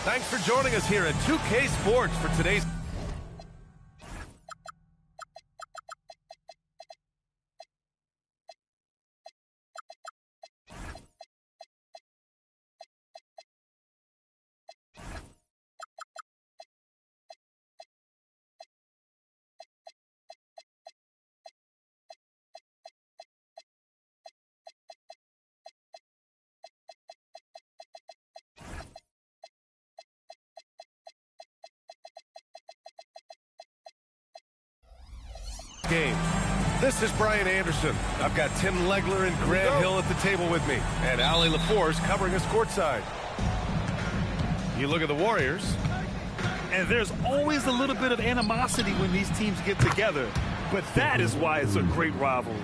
Thanks for joining us here at 2K Sports for today's... game. This is Brian Anderson. I've got Tim Legler and Grant Hill at the table with me, and Allie LaForce covering us courtside. You look at the Warriors. And there's always a little bit of animosity when these teams get together, but that is why it's a great rivalry.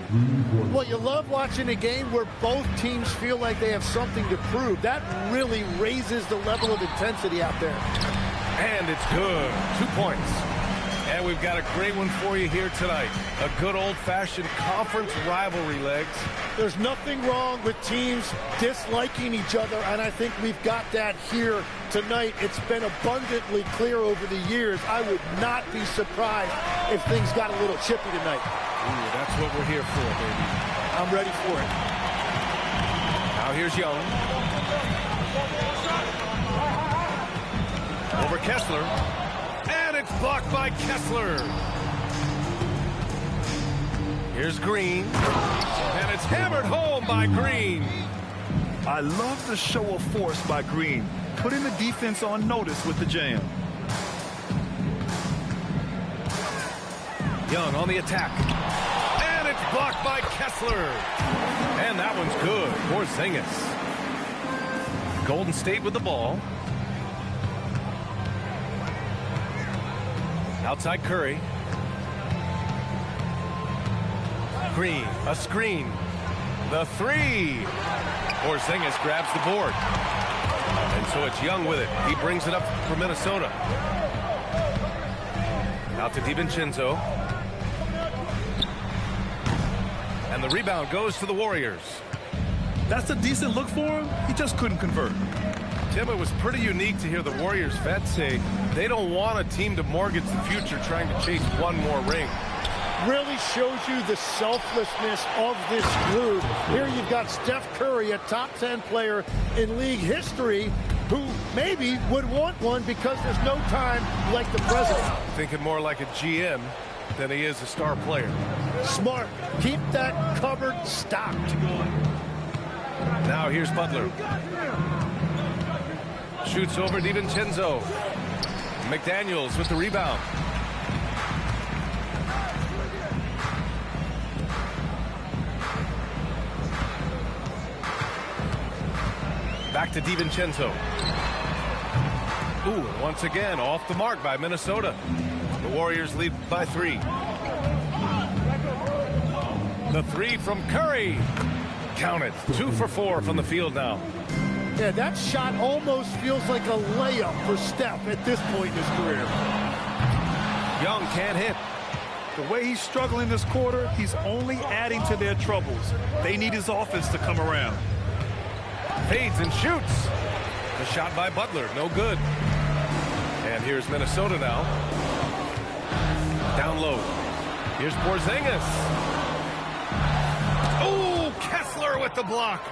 Well, you love watching a game where both teams feel like they have something to prove. That really raises the level of intensity out there. And it's good. 2 points. And we've got a great one for you here tonight. A good old-fashioned conference rivalry, Legs. There's nothing wrong with teams disliking each other, and I think we've got that here tonight. It's been abundantly clear over the years. I would not be surprised if things got a little chippy tonight. Ooh, that's what we're here for, baby. I'm ready for it. Now here's Young. Over Kessler. And it's blocked by Kessler. Here's Green. And it's hammered home by Green. I love the show of force by Green, putting the defense on notice with the jam. Young on the attack. And it's blocked by Kessler. And that one's good for Porzingis. Golden State with the ball. Outside Curry. Green, a screen. The three. Porzingis grabs the board. And so it's Young with it. He brings it up for Minnesota. Out to DiVincenzo. And the rebound goes to the Warriors. That's a decent look for him. He just couldn't convert. Tim, it was pretty unique to hear the Warriors vets say they don't want a team to mortgage the future trying to chase one more ring. Really shows you the selflessness of this group. Here you've got Steph Curry, a top 10 player in league history, who maybe would want one because there's no time like the present. Thinking more like a GM than he is a star player. Smart. Keep that cupboard stocked. Now here's Butler. Shoots over DiVincenzo. McDaniels with the rebound. Back to DiVincenzo. Ooh, and once again, off the mark by Minnesota. The Warriors lead by 3. The three from Curry. Count it. 2 for 4 from the field now. Yeah, that shot almost feels like a layup for Steph at this point in his career. Young can't hit. The way he's struggling this quarter, he's only adding to their troubles. They need his offense to come around. Fades and shoots. The shot by Butler, no good. And here's Minnesota now. Down low. Here's Porzingis. Oh, Kessler with the block.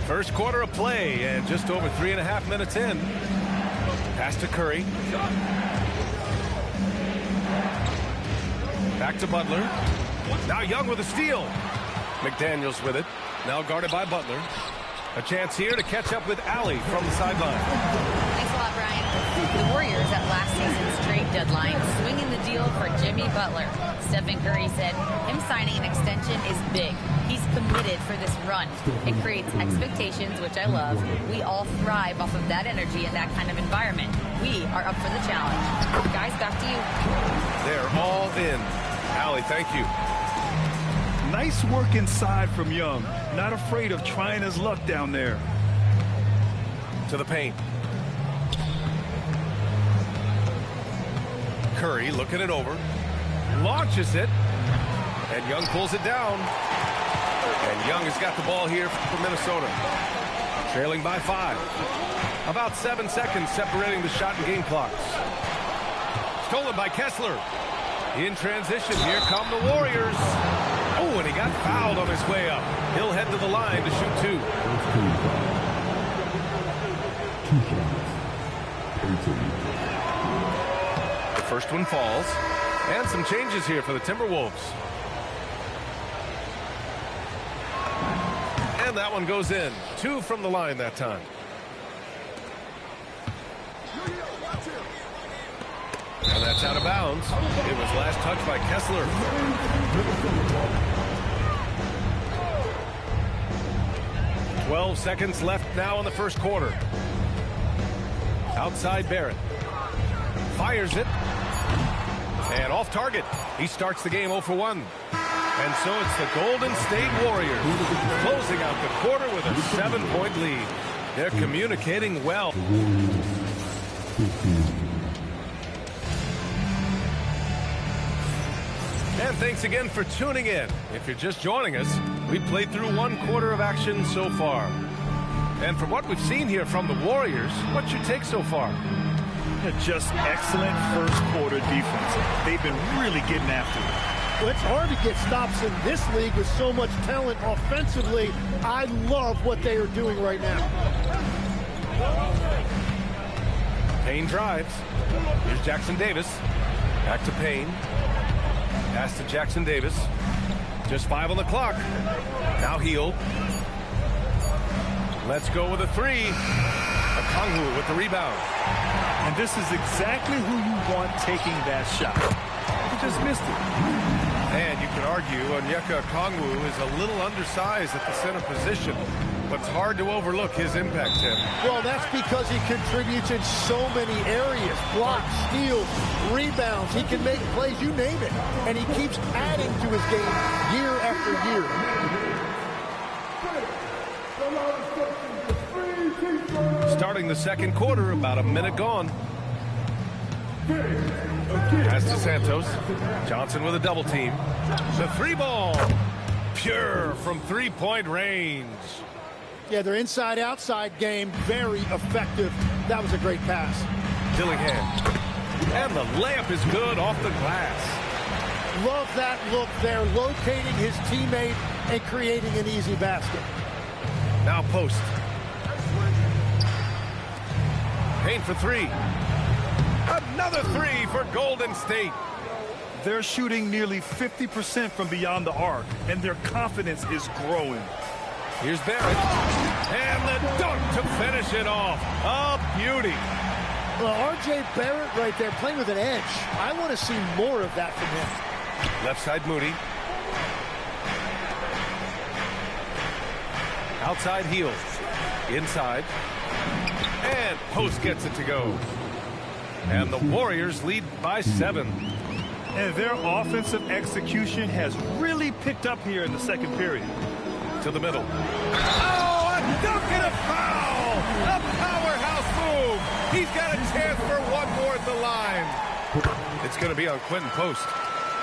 First quarter of play and just over 3.5 minutes in. Pass to Curry. Back to Butler. Now Young with a steal. McDaniels with it. Now guarded by Butler. A chance here to catch up with Allie from the sideline. Thanks a lot, Brian. The Warriors at last season's trade deadline swinging the deal for Jimmy Butler. Stephen Curry said him signing an extension is big. He's committed for this run. It creates expectations, which I love. We all thrive off of that energy and that kind of environment. We are up for the challenge. Guys, back to you. They're all in. Allie, thank you. Nice work inside from Young. Not afraid of trying his luck down there. To the paint. Curry looking it over. Launches it. And Young pulls it down. And Young has got the ball here for Minnesota. Trailing by 5. About 7 seconds separating the shot and game clocks. Stolen by Kessler. In transition, here come the Warriors. Oh, and he got fouled on his way up. He'll head to the line to shoot 2. The first one falls. And some changes here for the Timberwolves. And that one goes in. 2 from the line that time. And that's out of bounds. It was last touched by Kessler. "12 seconds left now in the first quarter. Outside Barrett. Fires it. And off target. He starts the game 0 for 1. And so it's the Golden State Warriors closing out the quarter with a 7-point lead. They're communicating well. And thanks again for tuning in. If you're just joining us, we played through 1 quarter of action so far. And from what we've seen here from the Warriors, what's your take so far? Just excellent first quarter defense. They've been really getting after it. Well, it's hard to get stops in this league with so much talent offensively. I love what they are doing right now. Payne drives. Here's Jackson Davis. Back to Payne. Pass to Jackson Davis. Just 5 on the clock. Now Hield. Let's go with a 3. Okongwu with the rebound. And this is exactly who you want taking that shot. He just missed it. And you can argue Onyeka Okongwu is a little undersized at the center position, but it's hard to overlook his impact, Tim. Well, that's because he contributes in so many areas. Blocks, steals, rebounds. He can make plays, you name it. And he keeps adding to his game year after year. Starting the second quarter, about a minute gone. Pass to Santos. Johnson with a double team. The 3 ball. Pure from 3-point range. Yeah, their inside-outside game, very effective. That was a great pass. Dillingham. And the layup is good off the glass. Love that look there, locating his teammate and creating an easy basket. Now post. Payne for 3. Another 3 for Golden State. They're shooting nearly 50% from beyond the arc, and their confidence is growing. Here's Barrett. And the dunk to finish it off. A beauty. Well, R.J. Barrett right there playing with an edge. I want to see more of that from him. Left side Moody. Outside Hield. Inside. And Post gets it to go. And the Warriors lead by 7. And their offensive execution has really picked up here in the second period. To the middle. Oh, a dunk and a foul! A powerhouse move! He's got a chance for one more at the line. It's going to be on Quentin Post.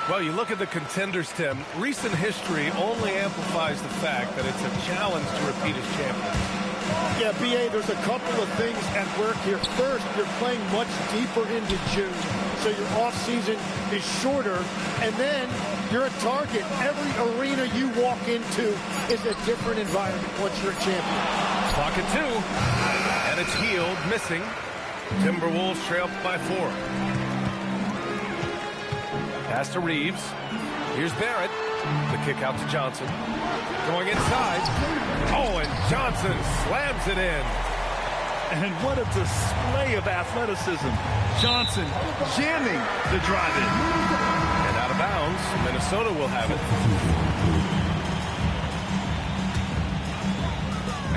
Well, you look at the contenders, Tim. Recent history only amplifies the fact that it's a challenge to repeat as champions. Yeah, B.A., there's a couple of things at work here. First, you're playing much deeper into June, so your offseason is shorter. And then you're a target. Every arena you walk into is a different environment once you're a champion. Clock at 2. And it's Hield missing. Timberwolves trail by 4. Pass to Reeves. Here's Barrett. The kick out to Johnson. Going inside. Oh, and Johnson slams it in. And what a display of athleticism. Johnson jamming the drive in. And out of bounds. Minnesota will have it.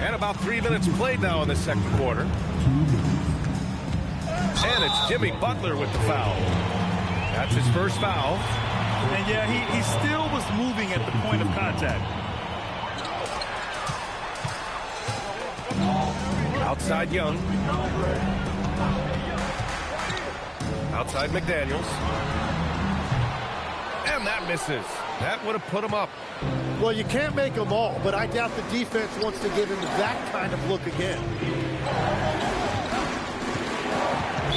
And about 3 minutes played now in the second quarter. And it's Jimmy Butler with the foul. That's his first foul. And yeah, he still was moving at the point of contact. Outside Young. Outside McDaniels. And that misses. That would have put him up. Well, you can't make them all, but I doubt the defense wants to give him that kind of look again.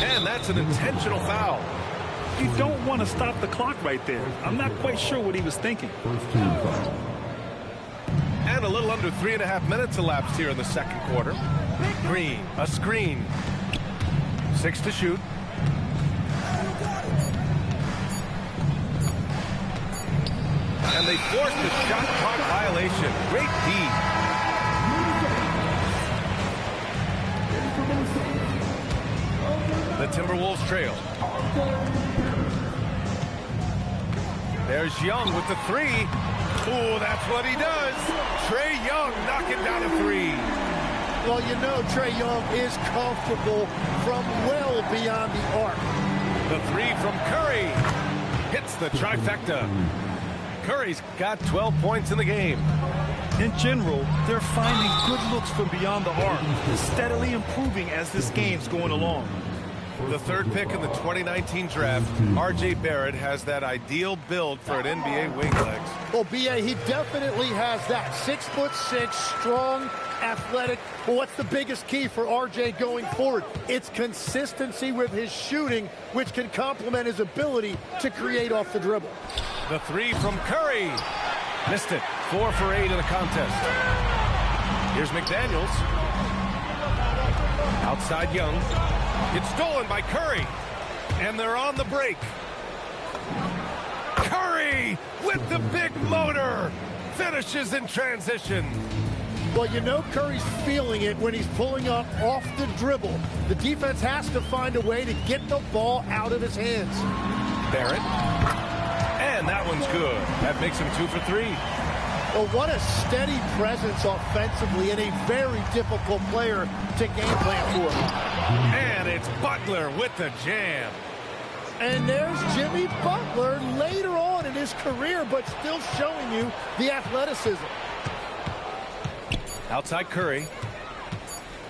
And that's an intentional foul. You don't want to stop the clock right there. I'm not quite sure what he was thinking. And a little under 3.5 minutes elapsed here in the second quarter. Green, a screen. 6 to shoot. And they forced the shot clock violation. Great D. The Timberwolves trail. There's Young with the 3. Ooh, that's what he does. Trae Young knocking down a 3. Well, you know Trae Young is comfortable from well beyond the arc. The 3 from Curry hits the trifecta. Curry's got 12 points in the game. In general, they're finding good looks from beyond the arc, steadily improving as this game's going along. The third pick in the 2019 draft, R.J. Barrett has that ideal build for an NBA wing legs. Well, B.A., he definitely has that. 6'6", strong, athletic. But what's the biggest key for R.J. going forward? It's consistency with his shooting, which can complement his ability to create off the dribble. The 3 from Curry. Missed it. 4 for 8 in the contest. Here's McDaniels. Outside Young. It's stolen by Curry. And they're on the break. Curry with the big motor. Finishes in transition. Well, you know Curry's feeling it when he's pulling up off the dribble. The defense has to find a way to get the ball out of his hands. Barrett. And that one's good. That makes him 2 for 3. Well, what a steady presence offensively and a very difficult player to game plan for. And it's Butler with the jam. And there's Jimmy Butler later on in his career, but still showing you the athleticism. Outside Curry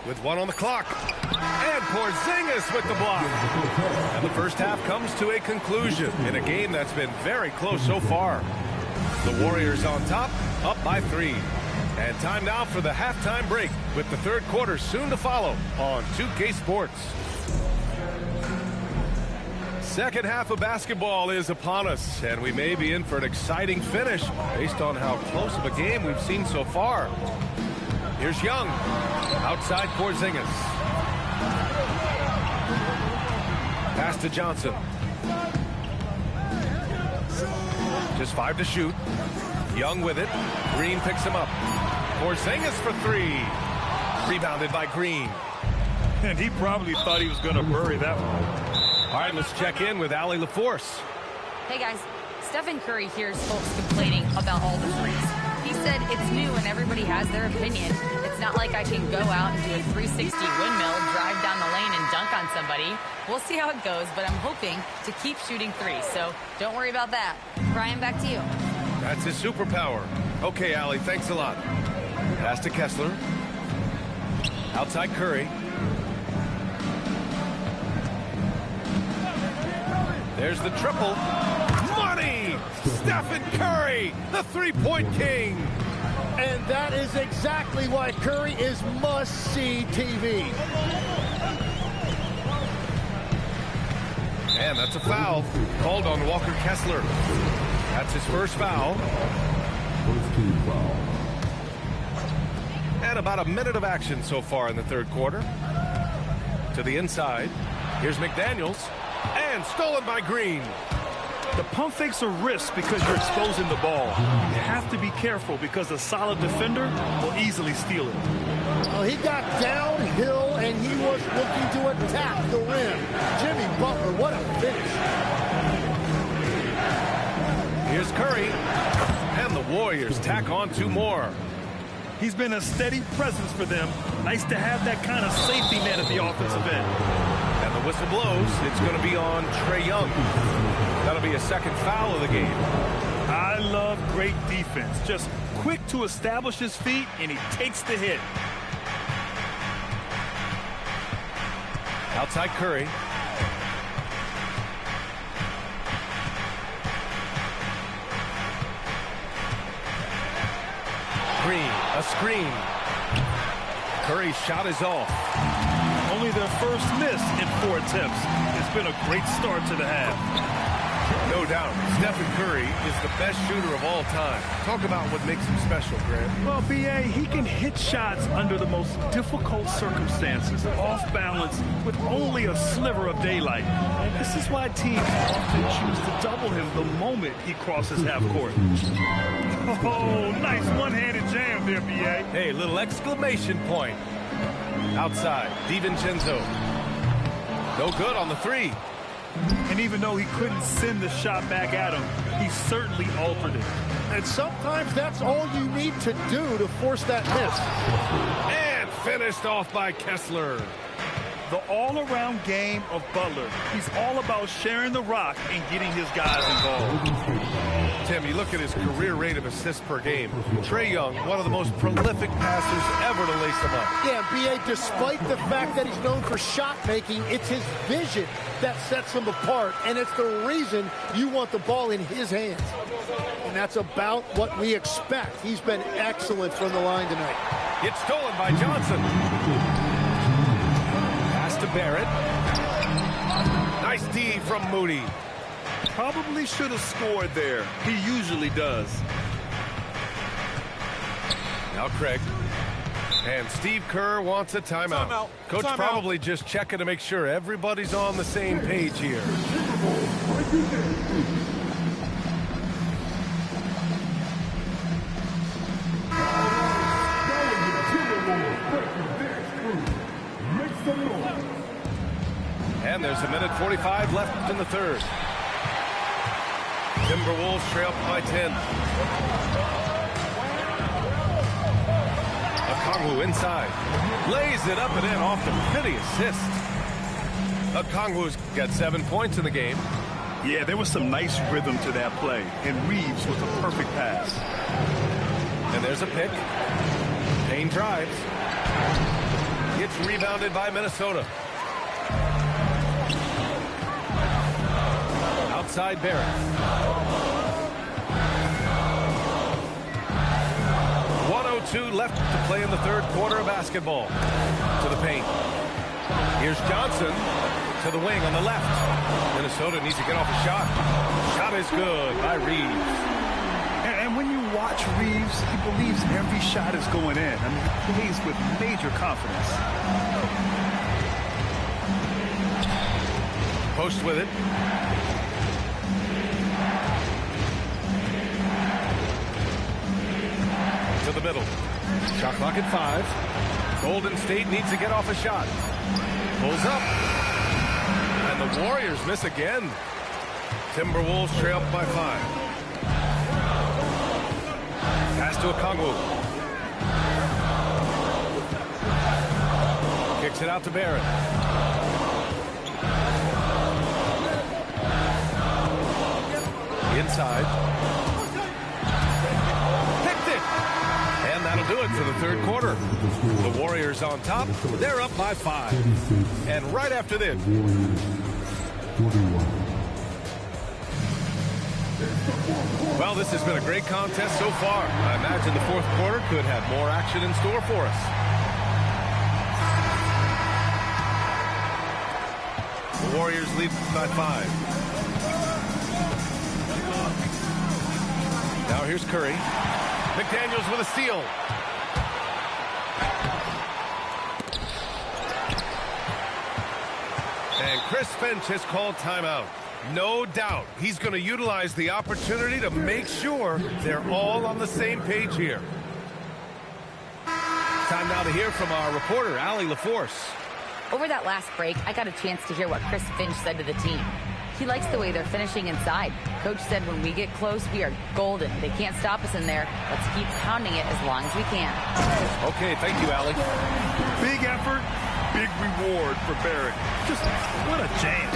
with 1 on the clock. And Porzingis with the block. And the first half comes to a conclusion in a game that's been very close so far. The Warriors on top, up by 3. And time now for the halftime break with the third quarter soon to follow on 2K Sports. Second half of basketball is upon us, and we may be in for an exciting finish based on how close of a game we've seen so far. Here's Young, outside Porzingis. Pass to Johnson. Just 5 to shoot. Young with it. Green picks him up. Porzingis for 3. Rebounded by Green. And he probably thought he was going to bury that one. All right, let's check in with Allie LaForce. Hey, guys. Stephen Curry hears folks complaining about all the threes. He said it's new and everybody has their opinion. It's not like I can go out and do a 360 windmill, drive down the lane, and dunk on on somebody. We'll see how it goes, but I'm hoping to keep shooting threes, so don't worry about that. Brian, back to you. That's his superpower. Okay, Allie, thanks a lot. Pass to Kessler. Outside Curry. There's the triple. Money! Stephen Curry, the three-point king. And that is exactly why Curry is must-see TV. And that's a foul called on Walker Kessler. That's his first foul. And about a minute of action so far in the third quarter. To the inside. Here's McDaniels. And stolen by Green. The pump fakes a risk because you're exposing the ball. You have to be careful because a solid defender will easily steal it. Well, he got downhill and he was looking to attack the rim. Jimmy Butler, what a finish. Here's Curry. And the Warriors tack on two more. He's been a steady presence for them. Nice to have that kind of safety net at the offensive end. And the whistle blows. It's going to be on Trae Young. That'll be a second foul of the game. I love great defense. Just quick to establish his feet, and he takes the hit. Outside Curry. Green, a screen. Curry's shot is off. Only their first miss in 4 attempts. It's been a great start to the half. No doubt, Stephen Curry is the best shooter of all time. Talk about what makes him special, Grant. Well, B.A., he can hit shots under the most difficult circumstances, off balance, with only a sliver of daylight. And this is why teams often choose to double him the moment he crosses half court. Oh, nice one-handed jam there, B.A. Hey, little exclamation point. Outside, DiVincenzo. No good on the three. And even though he couldn't send the shot back at him, he certainly altered it. And sometimes that's all you need to do to force that miss. And finished off by Kessler. The all-around game of Butler. He's all about sharing the rock and getting his guys involved. Tim, you look at his career rate of assists per game. Trae Young, one of the most prolific passers ever to lace them up. Yeah, B.A., despite the fact that he's known for shot making, it's his vision that sets him apart, and it's the reason you want the ball in his hands. And that's about what we expect. He's been excellent from the line tonight. It's stolen by Johnson. Pass to Barrett. Nice D from Moody. Probably should have scored there. He usually does. Now Craig. And Steve Kerr wants a timeout. Coach probably just checking to make sure everybody's on the same page here. And there's a minute 45 left in the third. Timberwolves trail by 10. Okongwu inside. Lays it up and in off the pretty assist. Okongwu's got 7 points in the game. Yeah, there was some nice rhythm to that play. And Reeves with a perfect pass. And there's a pick. Payne drives. It's rebounded by Minnesota. Outside Barrett. 1:02 left to play in the third quarter of basketball. To the paint. Here's Johnson to the wing on the left. Minnesota needs to get off a shot. Shot is good by Reeves. And when you watch Reeves, he believes every shot is going in. I mean, he plays with major confidence. Post with it. To the middle. Shot clock at 5. Golden State needs to get off a shot. Pulls up. And the Warriors miss again. Timberwolves trail by 5. Pass to Okongwu. Kicks it out to Barrett. Inside. Picked it. And that'll do it for the third quarter. The Warriors on top. They're up by 5. And right after this. Well, this has been a great contest so far. I imagine the fourth quarter could have more action in store for us. The Warriors lead by 5. Now here's Curry. McDaniels with a steal. And Chris Finch has called timeout. No doubt he's going to utilize the opportunity to make sure they're all on the same page here. Time now to hear from our reporter, Allie LaForce. Over that last break, I got a chance to hear what Chris Finch said to the team. He likes the way they're finishing inside. Coach said when we get close, we are golden. They can't stop us in there. Let's keep pounding it as long as we can. Okay, thank you, Allie. Big effort, big reward for Barrett. Just what a jam.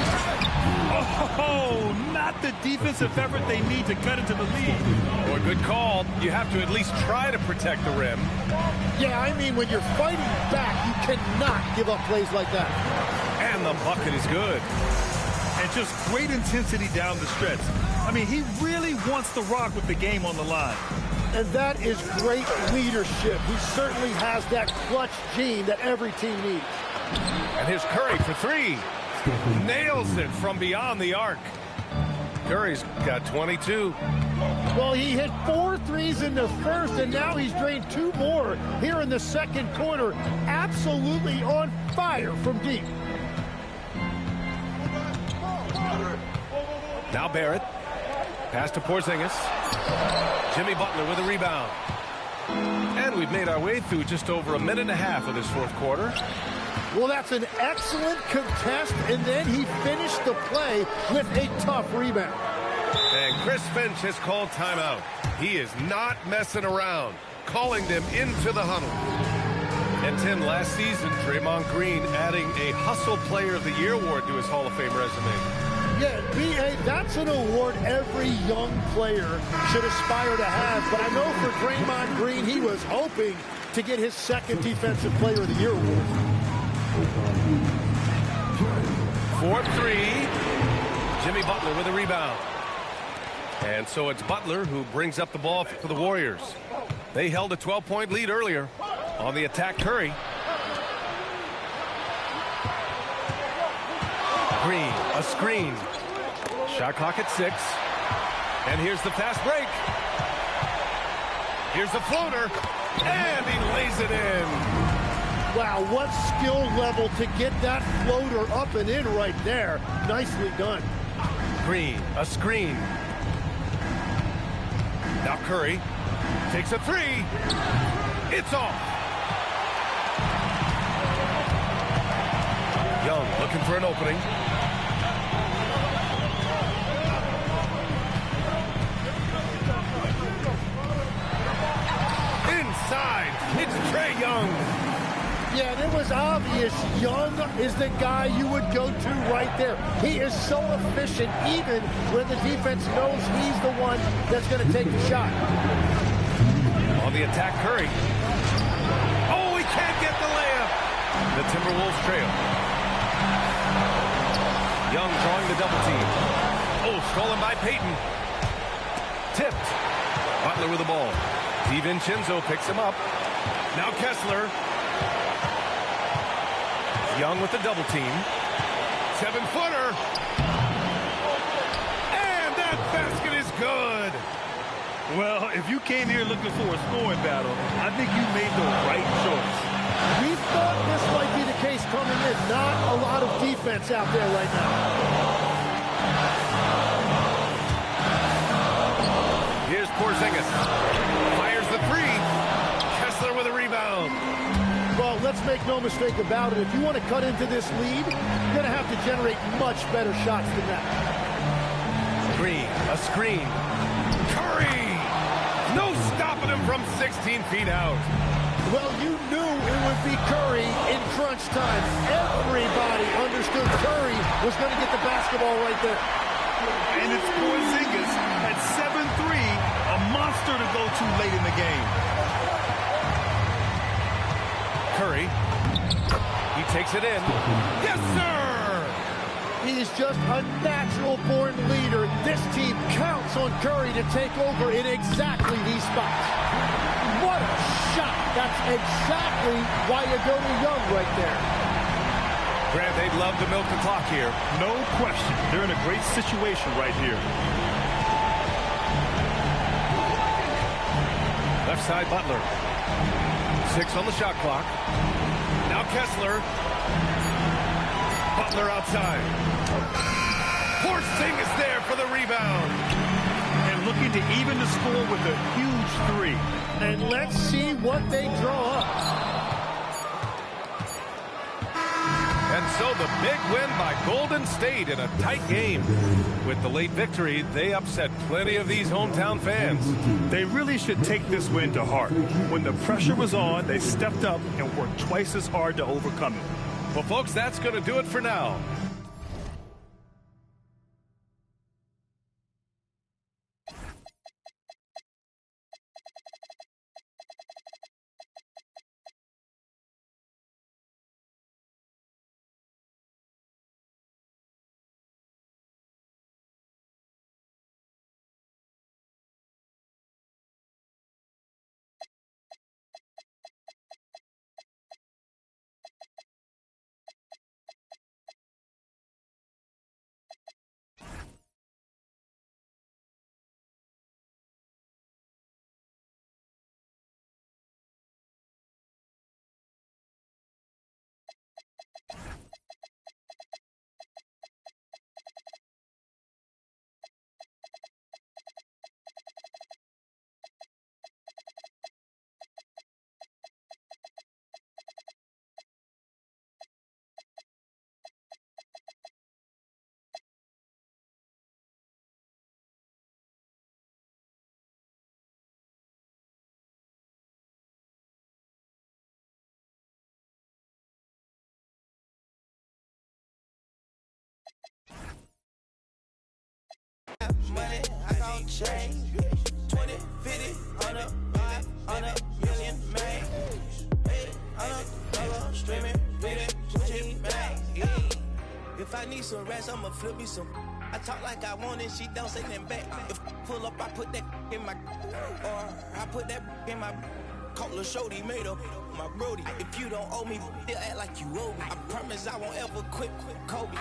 Oh, not the defensive effort they need to cut into the lead. Oh, a good call. You have to at least try to protect the rim. Yeah, I mean, when you're fighting back, you cannot give up plays like that. And the bucket is good. And just great intensity down the stretch. I mean, he really wants to rock with the game on the line. And that is great leadership. He certainly has that clutch gene that every team needs. And here's Curry for 3. Nails it from beyond the arc. Curry's got 22. Well, he hit 4 threes in the first, and now he's drained 2 more here in the second quarter. Absolutely on fire from deep. Now Barrett. Pass to Porzingis. Jimmy Butler with a rebound. And we've made our way through just over a minute and a half of this fourth quarter. Well, that's an excellent contest, and then he finished the play with a tough rebound. And Chris Finch has called timeout. He is not messing around, calling them into the huddle. And Tim, last season, Draymond Green adding a Hustle Player of the Year award to his Hall of Fame resume. Yeah, B.A., that's an award every young player should aspire to have. But I know for Draymond Green, he was hoping to get his second Defensive Player of the Year award. 4-3. Jimmy Butler with a rebound. And so it's Butler who brings up the ball for the Warriors. They held a 12-point lead earlier. On the attack, Curry. Green, a screen. Shot clock at 6. And here's the fast break. Here's the floater. And he lays it in. Wow, what skill level to get that floater up and in right there. Nicely done. Green, a screen. Now Curry takes a 3. It's off. Young looking for an opening. Inside, it's Trae Young. Yeah, and it was obvious Young is the guy you would go to right there. He is so efficient even when the defense knows he's the one that's going to take the shot. On the attack, Curry. Oh, he can't get the layup. The Timberwolves trail. Young drawing the double team. Oh, stolen by Payton. Tipped. Butler with the ball. DiVincenzo picks him up. Now Kessler. Young with the double team. 7-footer. And that basket is good. Well, if you came here looking for a scoring battle, I think you made the right choice. We thought this might be the case coming in. Not a lot of defense out there right now. Here's Porzingis. Fires the 3. Kessler with a rebound. Well, let's make no mistake about it. If you want to cut into this lead, you're going to have to generate much better shots than that. Green, a screen. Curry! No stopping him from 16 feet out. Well, you knew it would be Curry in crunch time. Everybody understood Curry was going to get the basketball right there. And it's Porzingis at 7'3", a monster to go to late in the game. Curry. He takes it in. Yes, sir! He's just a natural-born leader. This team counts on Curry to take over in exactly these spots. What a shot! That's exactly why you go to Young right there. Grant, they'd love to milk the clock here. No question. They're in a great situation right here. Left side, Butler. 6 on the shot clock. Now Kessler. Butler outside. Porzingis there for the rebound. And looking to even the score with a huge three. And let's see what they draw up. And so the big win by Golden State in a tight game. With the late victory, they upset plenty of these hometown fans. They really should take this win to heart. When the pressure was on, they stepped up and worked twice as hard to overcome it. Well, folks, that's going to do it for now. Money, I gon' change. 20, 50, on a million, man. $800 streaming, reading, Gucci, man. If I need some rest, I'ma flip me some. I talk like I want it, she don't say nothing back. If pull up, I put that in my, or I put that in my. Call a shorty, made up my brody. If you don't owe me, they'll act like you owe me. I promise I won't ever quit Kobe.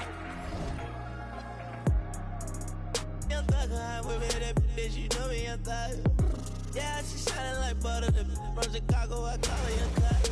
Young thugger, I with me, that bitch, you know me, young thugger. Yeah, she shining like butter, from Chicago, I call her young thugger.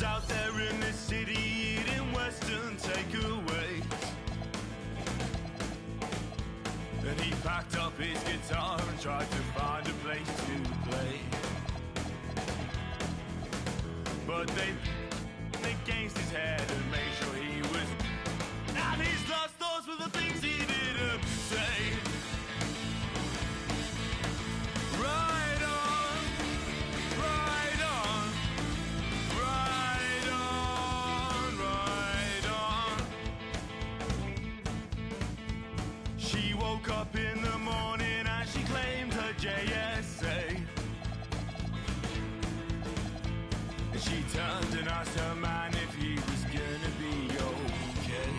Out there in the city eating Western takeaways, and he packed up his guitar and tried to find a place to play, but they against his head and made sure he was, and his last thoughts were the things he didn't say. Right on, right on, right on, right on. She woke up in the morning and she claimed her JSA. And she turned and asked her man if he was gonna be okay.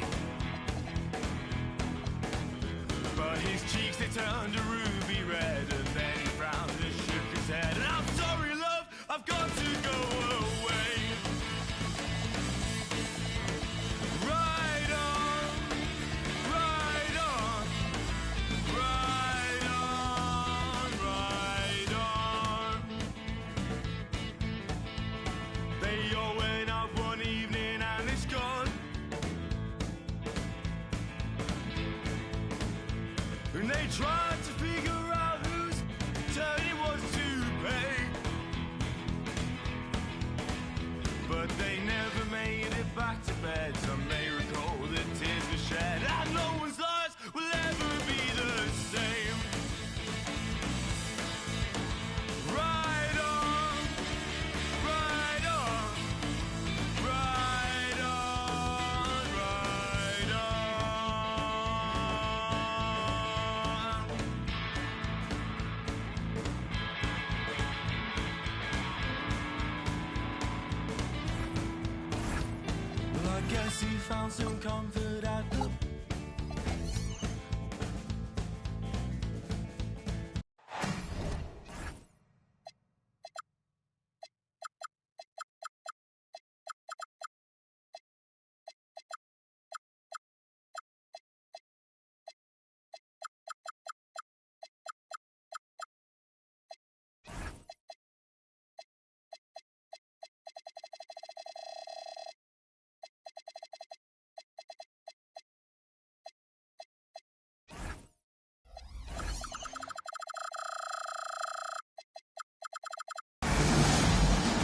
But his cheeks, they turned a ruby red, and then he frowned and shook his head. And I'm sorry, love, I've got to go away. Right on, right on, right on, right on. They all went out one evening and it's gone. And they tried to figure out whose turn it was to pay, but they never made it back to bed. Some may recall that tears were shed, and no one's lives will ever be the same. Right on, right on, right on, right on. Well, I guess he found some comfort at the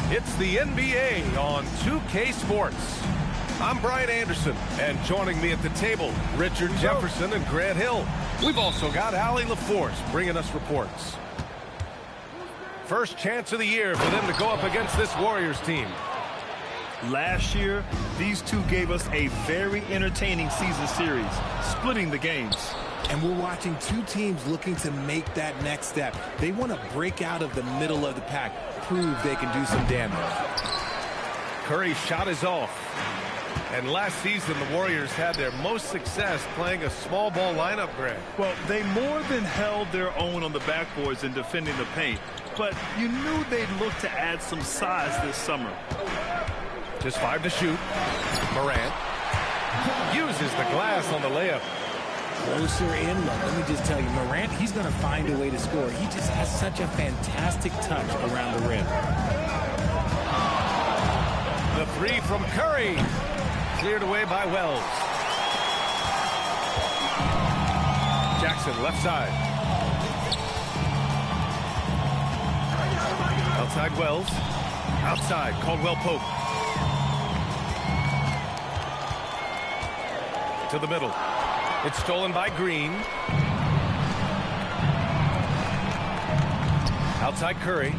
It's the NBA on 2K Sports. I'm Brian Anderson, and joining me at the table, Richard Jefferson and Grant Hill. We've also got Allie LaForce bringing us reports. First chance of the year for them to go up against this Warriors team. Last year, these two gave us a very entertaining season series, splitting the games. And we're watching two teams looking to make that next step. They want to break out of the middle of the pack, prove they can do some damage. Curry's shot is off. And last season, the Warriors had their most success playing a small ball lineup, Grant. Well, they more than held their own on the backboards in defending the paint. But you knew they'd look to add some size this summer. Just 5 to shoot. Morant uses the glass on the layup. Closer in look. Let me just tell you, Morant, he's going to find a way to score. He just has such a fantastic touch around the rim. The three from Curry. Cleared away by Wells. Jackson, left side. Outside Wells. Outside, Caldwell Pope. To the middle. It's stolen by Green. Outside Curry.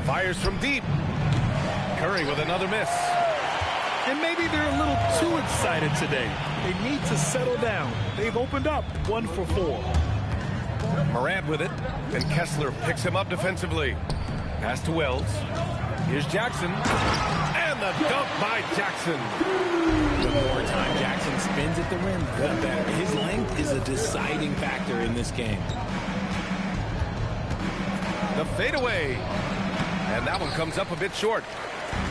Fires from deep. Curry with another miss. And maybe they're a little too excited today. They need to settle down. They've opened up 1 for 4. Morant with it, and Kessler picks him up defensively. Pass to Wells. Here's Jackson. And the dunk by Jackson. The more time Jackson spins at the rim, the better. His length is a deciding factor in this game. The fadeaway. And that one comes up a bit short.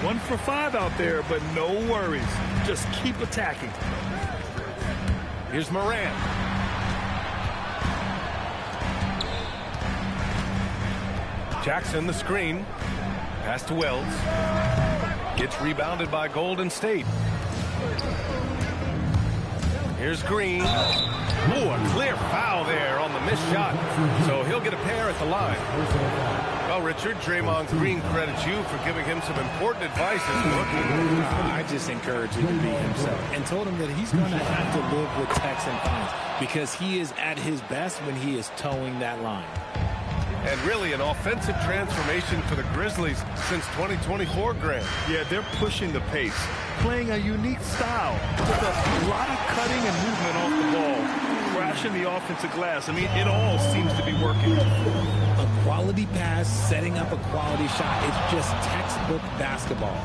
1 for 5 out there, but no worries. Just keep attacking. Here's Morant. Jackson, the screen. Pass to Wells. Gets rebounded by Golden State. Here's Green. Ooh, a clear foul there on the missed shot. So he'll get a pair at the line. Well, Richard, Draymond Green credits you for giving him some important advice as a rookie. I just encouraged him to be himself and told him that he's going to have to live with techs and fines because he is at his best when he is towing that line. And really an offensive transformation for the Grizzlies since 2024, Grant. Yeah, they're pushing the pace, playing a unique style with a lot of cutting and movement off the ball, crashing the offensive glass. I mean, it all seems to be working. A quality pass, setting up a quality shot. It's just textbook basketball.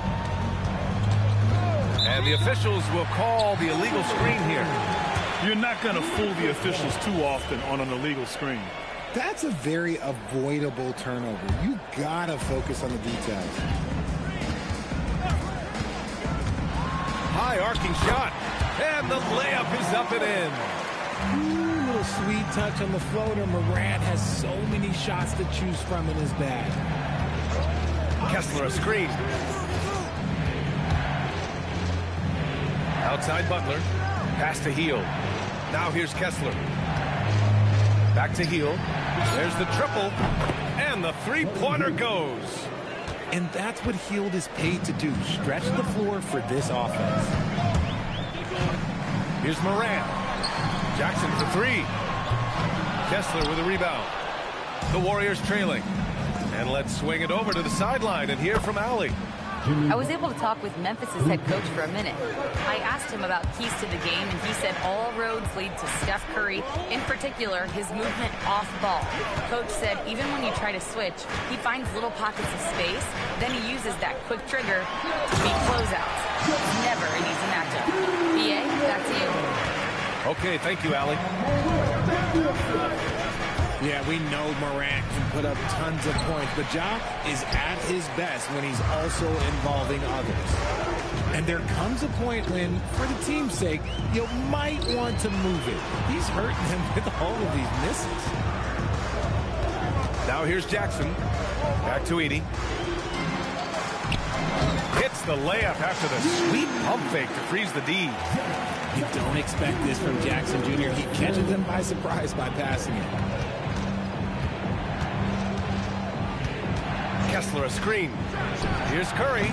And the officials will call the illegal screen here. You're not going to fool the officials too often on an illegal screen. That's a very avoidable turnover. You gotta focus on the details. High arcing shot. And the layup is up and in. Ooh, little sweet touch on the floater. Morant has so many shots to choose from in his bag. Kessler a screen. Outside Butler. Pass to Hield. Now here's Kessler. Back to Hield. There's the triple. And the three-pointer goes. And that's what Hield is paid to do. Stretch the floor for this offense. Here's Morant. Jackson for three. Kessler with a rebound. The Warriors trailing. And let's swing it over to the sideline and hear from Allie. I was able to talk with Memphis' head coach for a minute. I asked him about keys to the game, and he said all roads lead to Steph Curry, in particular, his movement off ball. Coach said even when you try to switch, he finds little pockets of space, then he uses that quick trigger to beat closeouts. It's never an easy matchup. BA, back to you. Okay, thank you, Allie. Yeah, we know Morant can put up tons of points, but Ja is at his best when he's also involving others. And there comes a point when, for the team's sake, you might want to move it. He's hurting him with all of these misses. Now here's Jackson. Back to Edey. Hits the layup after the sweet pump fake to freeze the D. You don't expect this from Jackson Jr. He catches them by surprise by passing it. Kessler a screen. Here's Curry.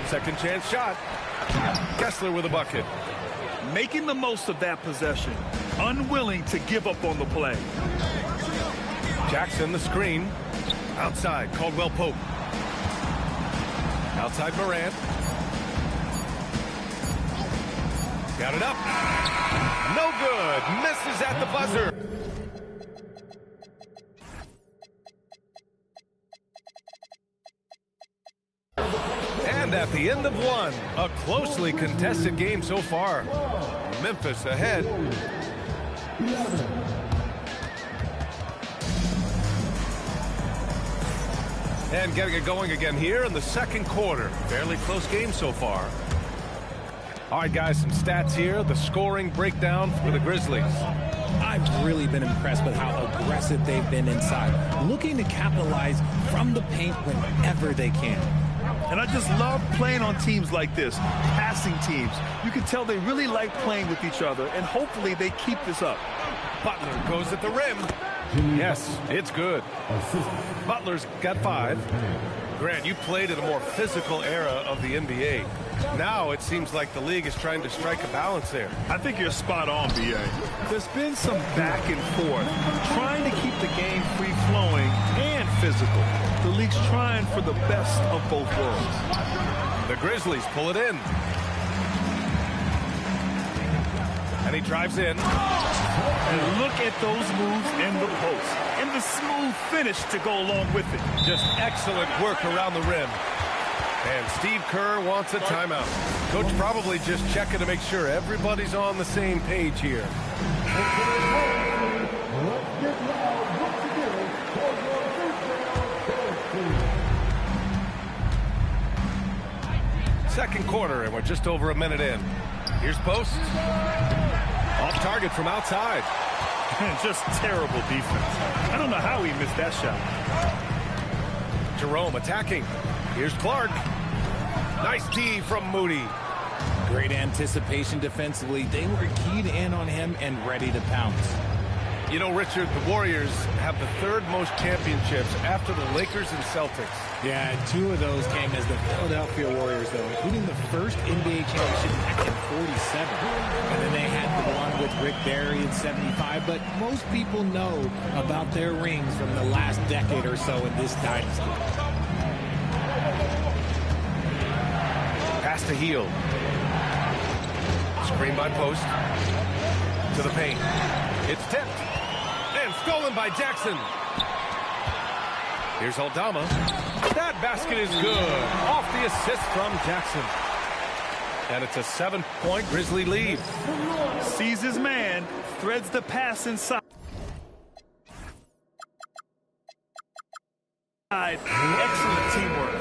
Second chance shot. Kessler with a bucket. Making the most of that possession. Unwilling to give up on the play. Jackson the screen. Outside, Caldwell Pope. Outside Morant. Got it up. No good. Misses at the buzzer. And at the end of one, a closely contested game so far. Memphis ahead. And getting it going again here in the second quarter. Fairly close game so far. All right, guys, some stats here. The scoring breakdown for the Grizzlies. I've really been impressed with how aggressive they've been inside, looking to capitalize from the paint whenever they can. And I just love playing on teams like this, passing teams. You can tell they really like playing with each other, and hopefully they keep this up. Butler goes at the rim. Yes, it's good. Butler's got 5. Grant, you played in a more physical era of the NBA. Now it seems like the league is trying to strike a balance there. I think you're spot on, B.A. There's been some back and forth, trying to keep the game free-flowing and physical. The league's trying for the best of both worlds. The Grizzlies pull it in. And he drives in. And look at those moves in the post and the smooth finish to go along with it. Just excellent work around the rim. And Steve Kerr wants a timeout. Coach probably just checking to make sure everybody's on the same page here. Second quarter, and we're just over a minute in. Here's Post. Off target from outside. Just terrible defense. I don't know how he missed that shot. Jerome attacking. Here's Clark. Nice D from Moody. Great anticipation defensively. They were keyed in on him and ready to pounce. You know, Richard, the Warriors have the third most championships after the Lakers and Celtics. Yeah, 2 of those came as the Philadelphia Warriors, though, including the first NBA championship back in 47. And then they had the one with Rick Barry in 75. But most people know about their rings from the last decade or so in this dynasty. Pass to Hield. Screen by Post. To the paint. It's tipped. And stolen by Jackson. Here's Aldama. That basket is good. Off the assist from Jackson. And it's a 7-point Grizzly lead. Sees his man, threads the pass inside. Excellent teamwork.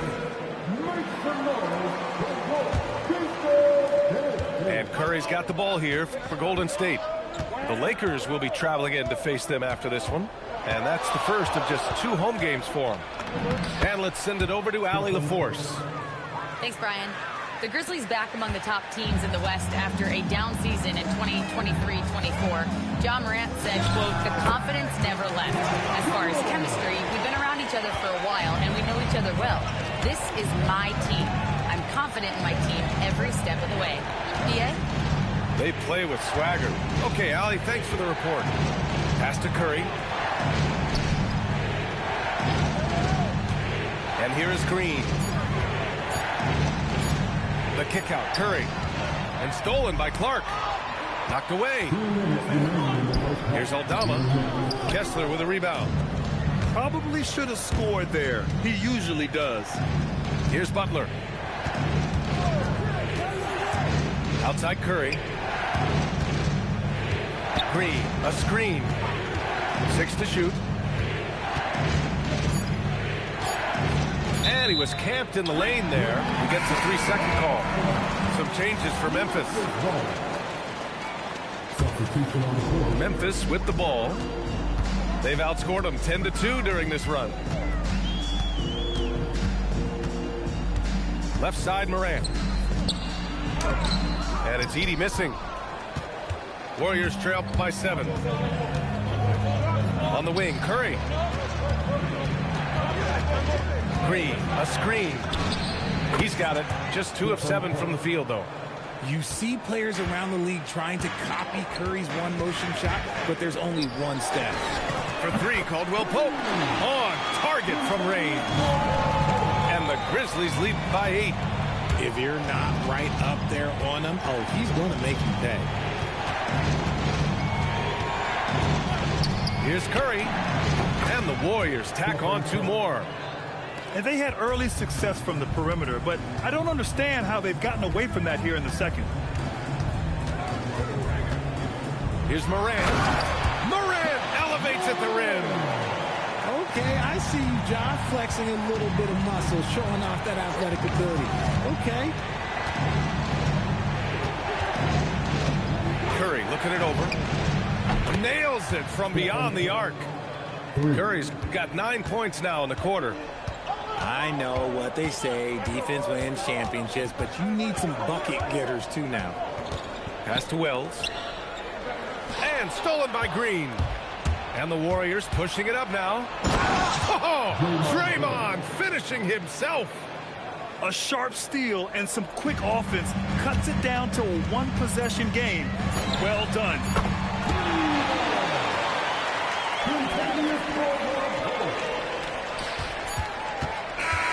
And Curry's got the ball here for Golden State. The Lakers will be traveling in to face them after this one. And that's the first of just 2 home games for them. And let's send it over to Allie LaForce. Thanks, Brian. The Grizzlies back among the top teams in the West after a down season in 2023-24. John Morant said, quote, "The confidence never left. As far as chemistry, we've been around each other for a while and we know each other well. This is my team. I'm confident in my team every step of the way." PA? They play with swagger. Okay, Allie, thanks for the report. Pass to Curry. And here is Green. The kick out, Curry. And stolen by Clark. Knocked away. Here's Aldama. Kessler with a rebound. Probably should have scored there. He usually does. Here's Butler. Outside Curry. Green, a screen. 6 to shoot. And he was camped in the lane there. He gets a 3-second call. Some changes for Memphis. Memphis with the ball. They've outscored them 10-2 during this run. Left side, Morant. And it's Edey missing. Warriors trail by 7. On the wing, Curry. Green, a screen. He's got it. Just 2 of 7 from the field, though. You see players around the league trying to copy Curry's one-motion shot, but there's only one step. For 3, Caldwell Pope. On target from range. And the Grizzlies lead by 8. If you're not right up there on him, oh, he's going to make you pay. Here's Curry. And the Warriors tack on 2 more. And they had early success from the perimeter, but I don't understand how they've gotten away from that here in the second. Here's Morant. Morant elevates at the rim. Okay, I see you, John, flexing a little bit of muscle, showing off that athletic ability. Okay. Curry looking it over. Nails it from beyond the arc. Curry's got 9 points now in the quarter. I know what they say, defense wins championships, but you need some bucket getters too now. Pass to Wells. And stolen by Green. And the Warriors pushing it up now. Oh, Draymond finishing himself. A sharp steal and some quick offense cuts it down to a 1-possession game. Well done.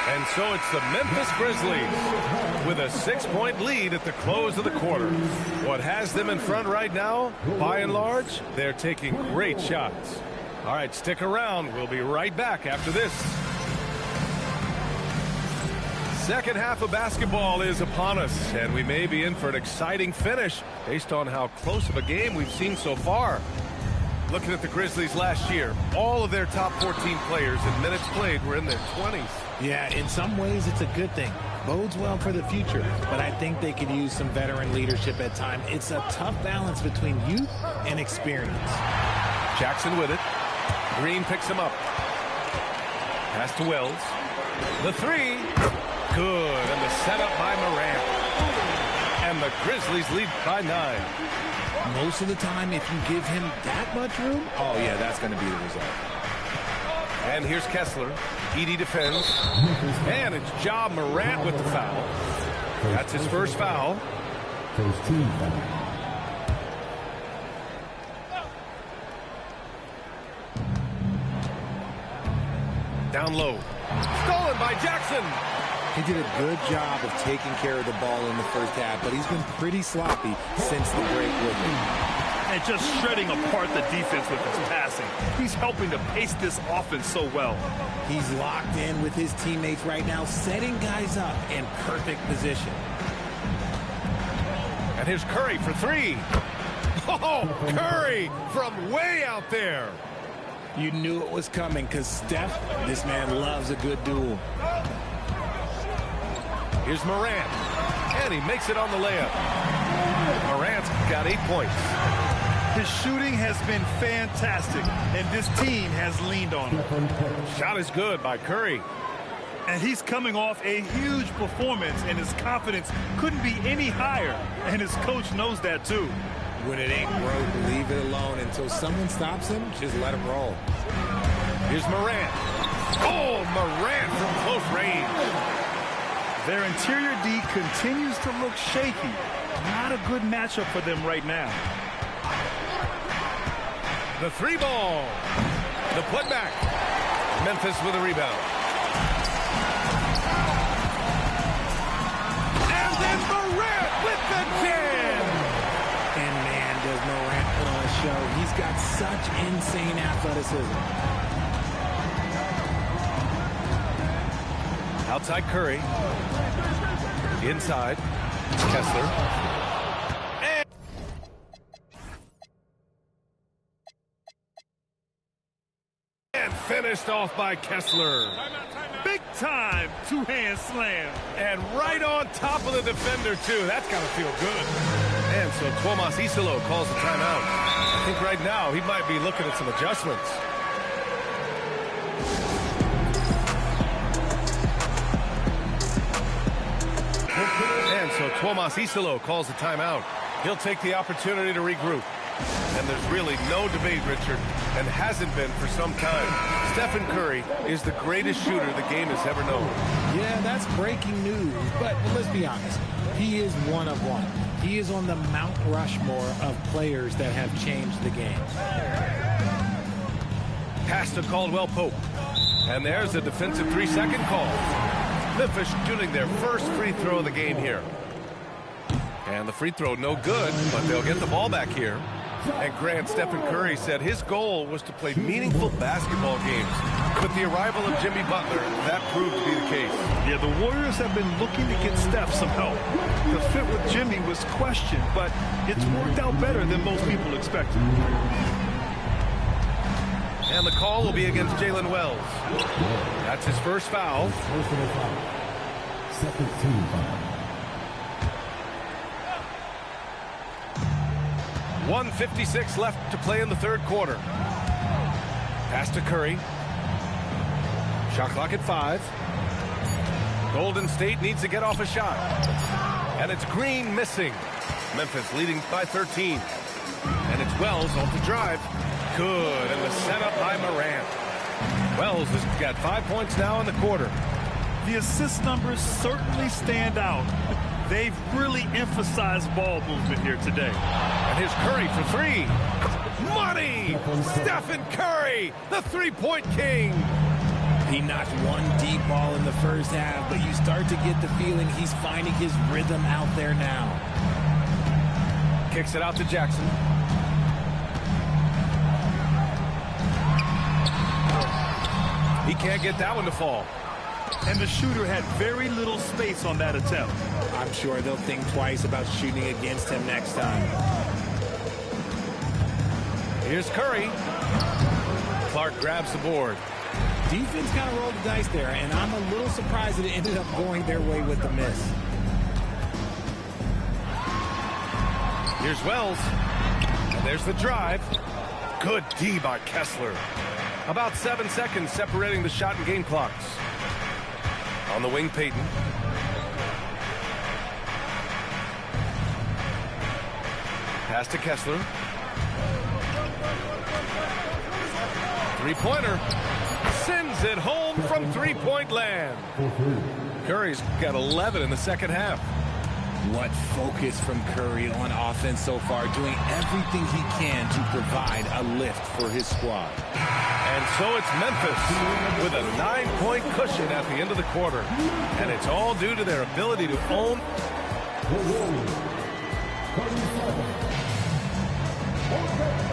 And So it's the Memphis Grizzlies with a 6-point lead at the close of the quarter. What has them in front right now, by and large, they're taking great shots. All right, stick around. We'll be right back after this. Second half of basketball is upon us, and we may be in for an exciting finish based on how close of a game we've seen so far. Looking at the Grizzlies last year, all of their top 14 players in minutes played were in their 20s. Yeah, in some ways it's a good thing. Bodes well for the future, but I think they could use some veteran leadership at times. It's a tough balance between youth and experience. Jackson with it. Green picks him up. Pass to Wells. The three. Good. And the setup by Morant. And the Grizzlies lead by 9. Most of the time, if you give him that much room, oh, yeah, that's going to be the result. And here's Kessler. Edey defends. And it's Ja Morant with the foul. That's his first foul. First team foul. Down low. Stolen by Jackson. He did a good job of taking care of the ball in the first half, but he's been pretty sloppy since the break with him. And just shredding apart the defense with his passing. He's helping to pace this offense so well. He's locked in with his teammates right now, setting guys up in perfect position. And here's Curry for three. Oh, Curry from way out there. You knew it was coming because Steph, this man loves a good duel. Here's Morant. And he makes it on the layup. Morant's got 8 points. His shooting has been fantastic, and this team has leaned on him. Shot is good by Curry. And he's coming off a huge performance, and his confidence couldn't be any higher. And his coach knows that, too. When it ain't broke, leave it alone until someone stops him. Just let him roll. Here's Morant. Oh, Morant from close range. Their interior D continues to look shaky. Not a good matchup for them right now. The three ball. The putback. Memphis with a rebound. And then Morant with the jam. And man, does Morant put on a show. He's got such insane athleticism. Outside Curry. Inside. Kessler. And finished off by Kessler. Big time two-hand slam. And right on top of the defender, too. That's got to feel good. And so Tomas Isolo calls the timeout. I think right now he might be looking at some adjustments. And so Tomas Isolo calls the timeout. He'll take the opportunity to regroup. And there's really no debate, Richard, and hasn't been for some time. Stephen Curry is the greatest shooter the game has ever known. Yeah, that's breaking news, but let's be honest. He is one of one. He is on the Mount Rushmore of players that have changed the game. Pass to Caldwell Pope. And there's a defensive 3-second call. Memphis shooting their first free throw of the game here. And the free throw no good, but they'll get the ball back here. And Grant, Stephen Curry said his goal was to play meaningful basketball games. With the arrival of Jimmy Butler, that proved to be the case. Yeah, the Warriors have been looking to get Steph some help. The fit with Jimmy was questioned, but it's worked out better than most people expected. And the call will be against Jalen Wells. That's his first foul. Personal foul. Second team foul. 1:56 left to play in the third quarter. Pass to Curry. Shot clock at 5. Golden State needs to get off a shot. And it's Green missing. Memphis leading by 13. And it's Wells off the drive. Good. And the setup by Morant. Wells has got 5 points now in the quarter. The assist numbers certainly stand out. They've really emphasized ball movement here today. And here's Curry for three. Money! Stephen Curry, the three-point king. He knocked one deep ball in the first half, but you start to get the feeling he's finding his rhythm out there now. Kicks it out to Jackson. He can't get that one to fall. And the shooter had very little space on that attempt. I'm sure they'll think twice about shooting against him next time. Here's Curry. Clark grabs the board. Defense kind of rolled the dice there, and I'm a little surprised that it ended up going their way with the miss. Here's Wells. And there's the drive. Good D by Kessler. About 7 seconds separating the shot and game clocks. On the wing, Payton. Pass to Kessler. Three-pointer. Sends it home from three-point land. Curry's got 11 in the second half. What focus from Curry on offense so far, doing everything he can to provide a lift for his squad. And so it's Memphis with a 9-point cushion at the end of the quarter. And it's all due to their ability to own.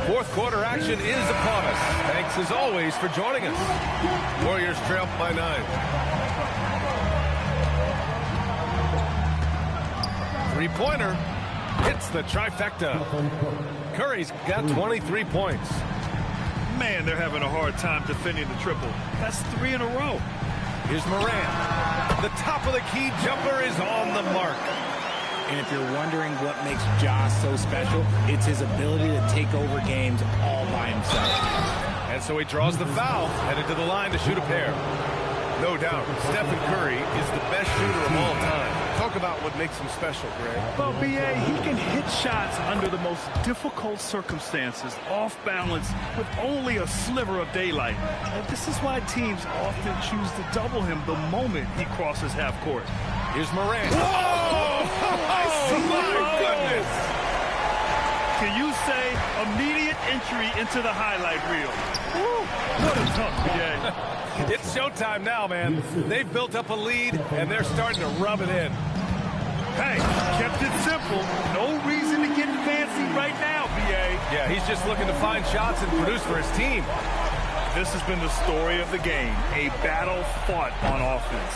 Fourth quarter action is upon us. Thanks as always for joining us. Warriors trail by 9. Three-pointer hits the trifecta. Curry's got 23 points. Man, they're having a hard time defending the triple. That's 3 in a row. Here's Morant. The top of the key jumper is on the mark. And if you're wondering what makes Ja so special, it's his ability to take over games all by himself. And so he draws the foul, headed to the line to shoot a pair. No doubt, Stephen Curry is the best shooter of all time. Talk about what makes him special, Greg. Well, B.A., he can hit shots under the most difficult circumstances, off balance, with only a sliver of daylight. And this is why teams often choose to double him the moment he crosses half court. Here's Morant. Whoa! Oh, my goodness! Can you say immediate entry into the highlight reel? Woo, what a dunk, B.A. It's showtime now, man. They've built up a lead, and they're starting to rub it in. Hey, kept it simple. No reason to get fancy right now, B.A. Yeah, he's just looking to find shots and produce for his team. This has been the story of the game, a battle fought on offense.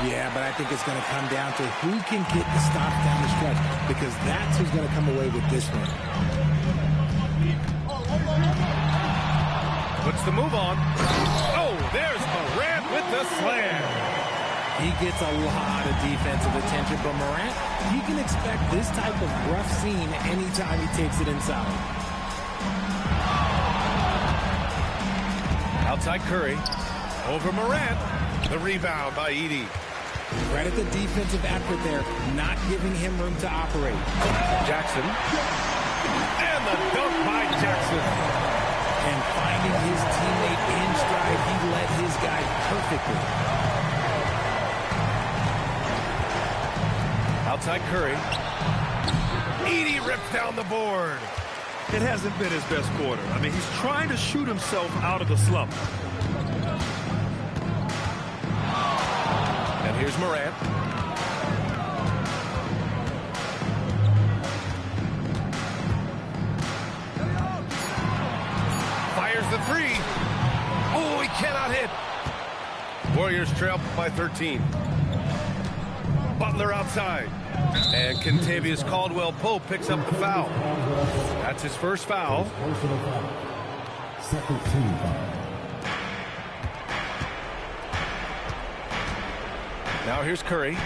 Yeah, but I think it's going to come down to who can get the stops down the stretch, because that's who's going to come away with this one. Puts the move on. Oh, there's Morant with the slam. He gets a lot of defensive attention from Morant. You can expect this type of rough scene anytime he takes it inside. Outside Curry. Over Morant. The rebound by Edey. Credit the defensive effort there, not giving him room to operate. Jackson. And the dunk by Jackson. And finding his teammate in stride, he led his guy perfectly. Outside Curry. Edey rips down the board. It hasn't been his best quarter. I mean, he's trying to shoot himself out of the slump. And here's Morant. Fires the three. Oh, he cannot hit. Warriors trail by 13. Butler outside. And Kentavious Caldwell-Pope picks up the foul. That's his first foul. Personal foul. Second team foul. Now here's Curry.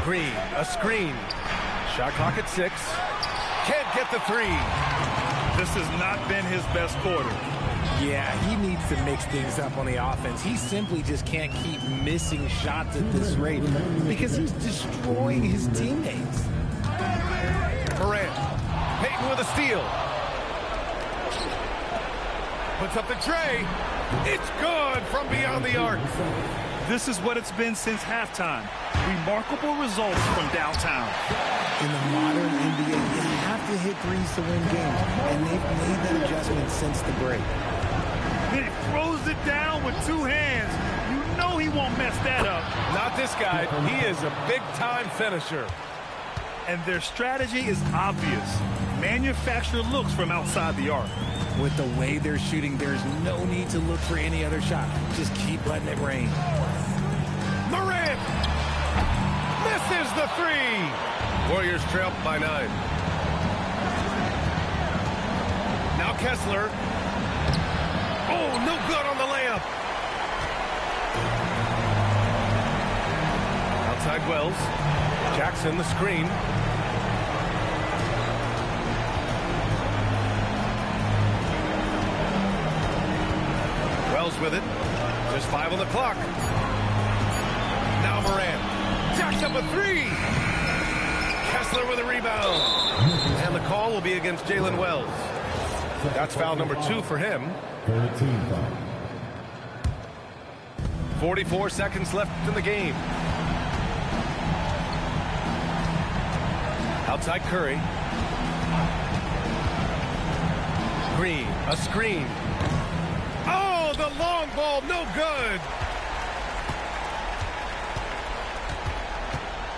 Green, a screen. Shot clock at 6. Can't get the three. This has not been his best quarter. Yeah, he needs to mix things up on the offense. He simply just can't keep missing shots at this rate because he's destroying his teammates. Morant. Payton with a steal. Puts up the tray. It's good from beyond the arc. This is what it's been since halftime. Remarkable results from downtown. In the modern NBA, you have to hit threes to win games, and they've made that adjustment since the break. He throws it down with two hands. You know he won't mess that up. Not this guy. He is a big-time finisher. And their strategy is obvious. Manufacture looks from outside the arc. With the way they're shooting, there's no need to look for any other shot. Just keep letting it rain. Morant misses the three. Warriors trail by 9. Now Kessler. Oh, no good on the layup. Outside Wells. Jackson the screen. Wells with it. Just 5 on the clock. Now Morant. Jacks up a 3. Kessler with a rebound. And the call will be against Jalen Wells. That's foul number 2 for him. 13 foul. 44 seconds left in the game. Outside Curry. Green, a screen. Oh, the long ball, no good.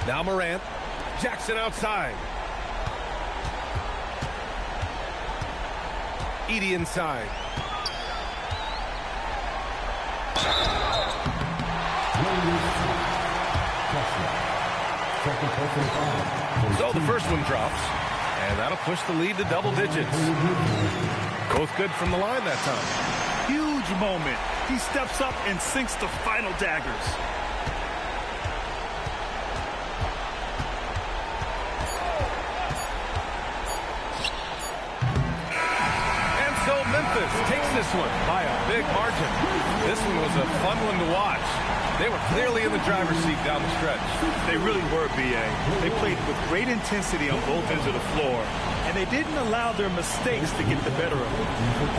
Now Morant. Jackson outside. Edey inside. So the first one drops, and that'll push the lead to double digits. Both good from the line that time. Huge moment. He steps up and sinks the final daggers. And so Memphis takes this one by a big margin. This one was a fun one to watch. They were clearly in the driver's seat down the stretch. They really were, B.A. They played with great intensity on both ends of the floor, and they didn't allow their mistakes to get the better of them.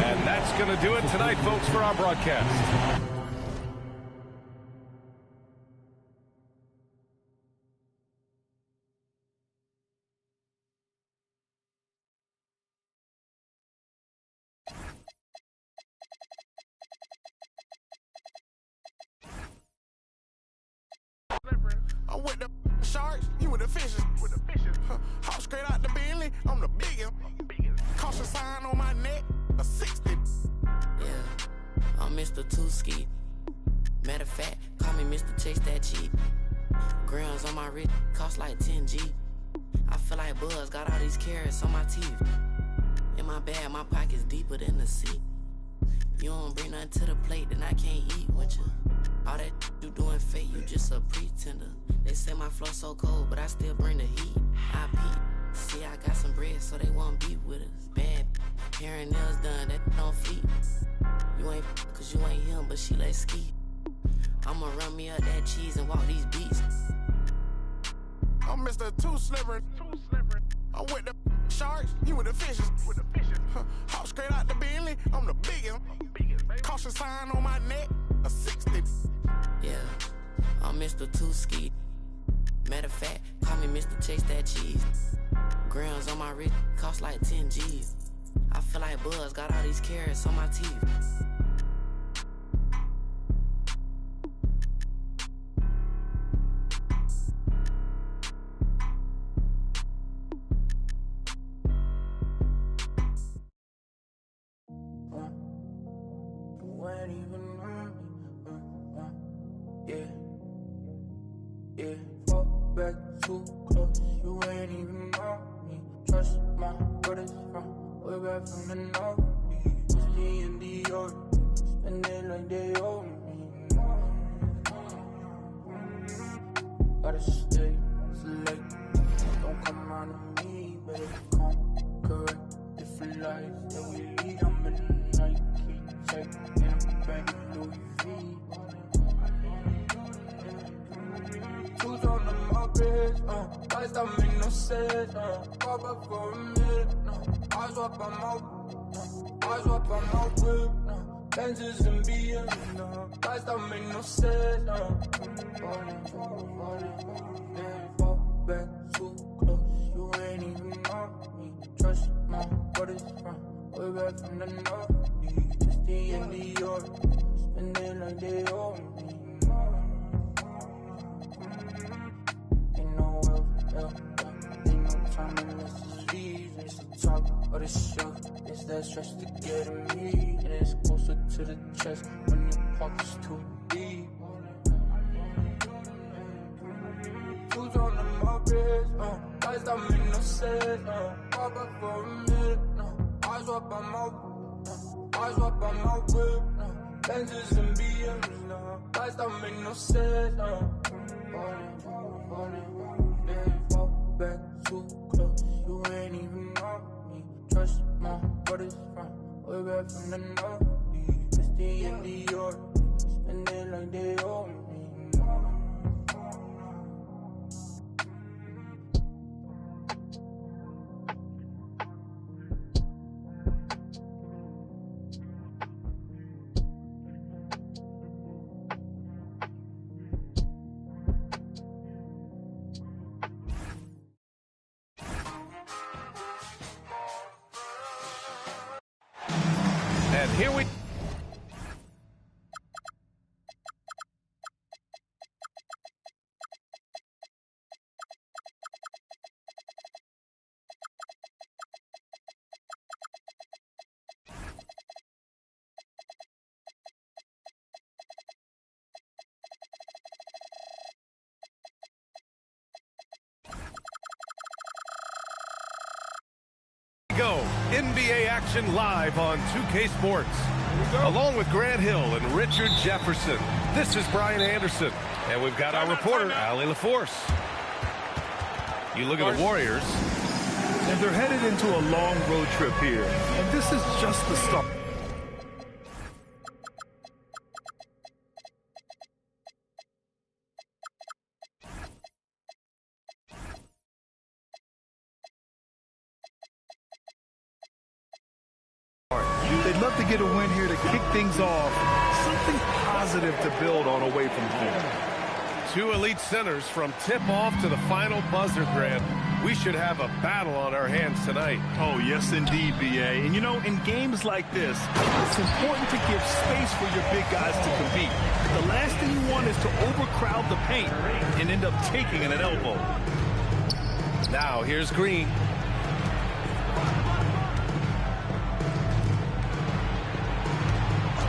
And that's going to do it tonight, folks, for our broadcast. I'm with the sharks, you with the fishes. Hop straight out the Bentley, I'm the biggest. Caution sign on my neck, a 60. Yeah, I'm Mr. Two-Ski. Matter of fact, call me Mr. Chase That Cheap. Grams on my wrist, cost like 10G. I feel like Buzz, got all these carrots on my teeth. In my bag, my pocket's deeper than the seat. You don't bring nothing to the plate, then I can't eat with you. All that you doing fake, you just a pretender. They say my flow so cold, but I still bring the heat. I peep. See, I got some bread, so they won't beef with us. Bad hair and nails done, that don't feet. You ain't cause you ain't him, but she let ski. I'ma run me up that cheese and walk these beats. I'm Mr. Too Slippery. I'm with the sharks, you with the fishes. Hop straight out the Bentley, I'm the biggest. Caution sign on my neck, a 60. Yeah, I'm Mr. Two-Ski. Matter of fact, call me Mr. Chase That Cheese. Grams on my wrist, cost like 10 G's. I feel like Buzz, got all these carrots on my teeth. Too close, you ain't even know me. Trust my brothers from way back from the north. Whiskey and Dior, spend it like they owe me. Gotta stay select, don't come on to me, baby. Come correct, different lives that we lead. I'm in the Nike check, and I'm back in Louis V. Shoes on the Muppets, lights don't make no sense, pop up for a minute, eyes up on my whip, lenses and beers, lights don't make no sense, fall back too close, you ain't even know me, trust my brothers from way back from the north. It's the end of your spending like they owe me. Ain't no ain't no time unless it's leave. It's the talk or the show. It's that stress to get at me. And it's closer to the chest when the park is too deep. Who's on the moped? Lights don't make no sense. Pop up for a minute. Eyes up on my whip. Lenses and BMs. Lights don't make no sense. Fall back too close. You ain't even know me. Trust my brothers from way back from the north. It's the end of your spending like they owe me. And here we go. NBA action live on 2K Sports. Along with Grant Hill and Richard Jefferson, this is Brian Anderson. And we've got our reporter, Allie LaForce. You look at the Warriors. And they're headed into a long road trip here. And this is just the start. They'd love to get a win here to kick things off. Something positive to build on away from home. Two elite centers from tip-off to the final buzzer, Grant. We should have a battle on our hands tonight. Oh, yes, indeed, B.A. And, you know, in games like this, it's important to give space for your big guys to compete. The last thing you want is to overcrowd the paint and end up taking an elbow. Now, here's Green.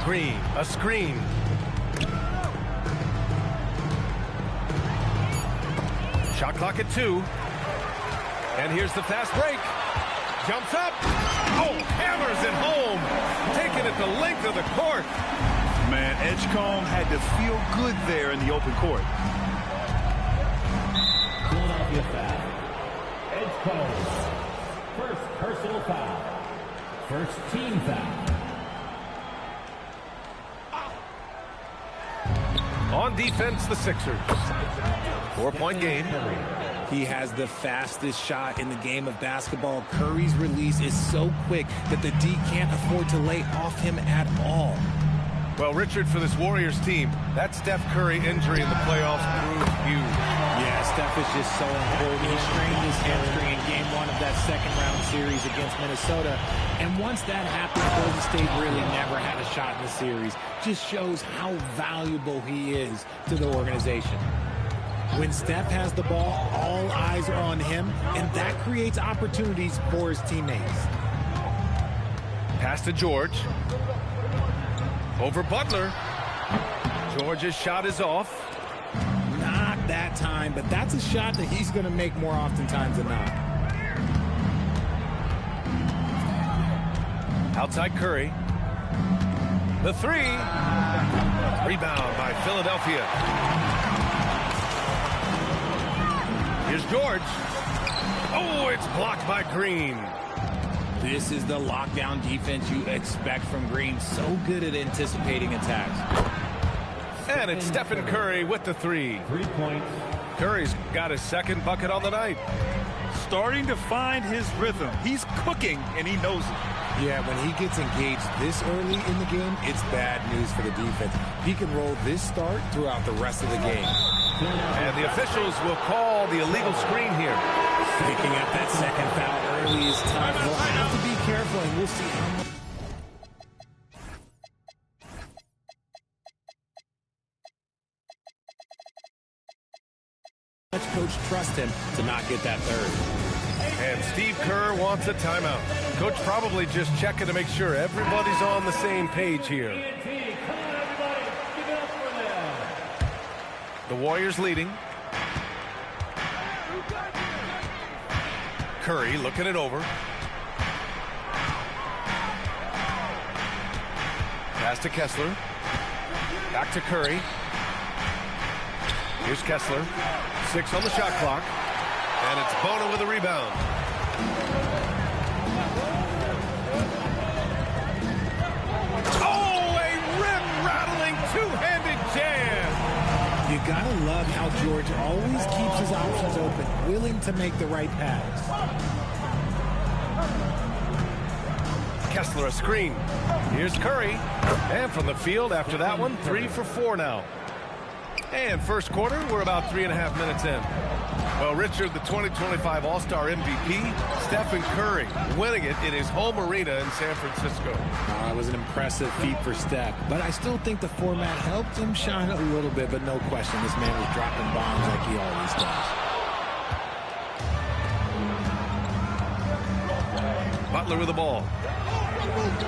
Green, a screen. Shot clock at 2. And here's the fast break. Jumps up. Oh, hammers it home. Taking it the length of the court. Man, Edgecombe had to feel good there in the open court. Philadelphia foul. Edgecombe. First personal foul. First team foul. On defense, the Sixers. 4-point game. He has the fastest shot in the game of basketball. Curry's release is so quick that the D can't afford to lay off him at all. Well, Richard, for this Warriors team, that Steph Curry injury in the playoffs proved huge. Yeah, Steph is just so important. He strained his hamstring in game 1 of that second-round series against Minnesota. And once that happened, Golden State really never had a shot in the series. Just shows how valuable he is to the organization. When Steph has the ball, all eyes are on him, and that creates opportunities for his teammates. Pass to George. Over Butler. George's shot is off. Not that time, but that's a shot that he's going to make more oftentimes than not. Outside Curry. The 3. Rebound by Philadelphia. Here's George. Oh, it's blocked by Green. This is the lockdown defense you expect from Green. So good at anticipating attacks. And it's Stephen Curry with the 3. 3 points. Curry's got his second bucket on the night. Starting to find his rhythm. He's cooking, and he knows it. Yeah, when he gets engaged this early in the game, it's bad news for the defense. He can roll this start throughout the rest of the game. And the officials will call the illegal screen here. Picking up that second foul early is tough. He'll have to be careful, and we'll see how much. much coach trusts him to not get that third. And Steve Kerr wants a timeout. Coach probably just checking to make sure everybody's on the same page here. The Warriors leading. Curry looking it over. Pass to Kessler. Back to Curry. Here's Kessler. 6 on the shot clock. And it's Bona with a rebound. Oh, a rim-rattling two-handed jam. You gotta love how George always keeps his options open, willing to make the right pass. Kessler a screen. Here's Curry. And from the field after that one, 3 for 4 now. And first quarter, we're about 3.5 minutes in. Well, Richard, the 2025 All-Star MVP, Stephen Curry, winning it in his home arena in San Francisco. It was an impressive feat for Steph, but I still think the format helped him shine a little bit, but no question, this man was dropping bombs like he always does. Butler with the ball.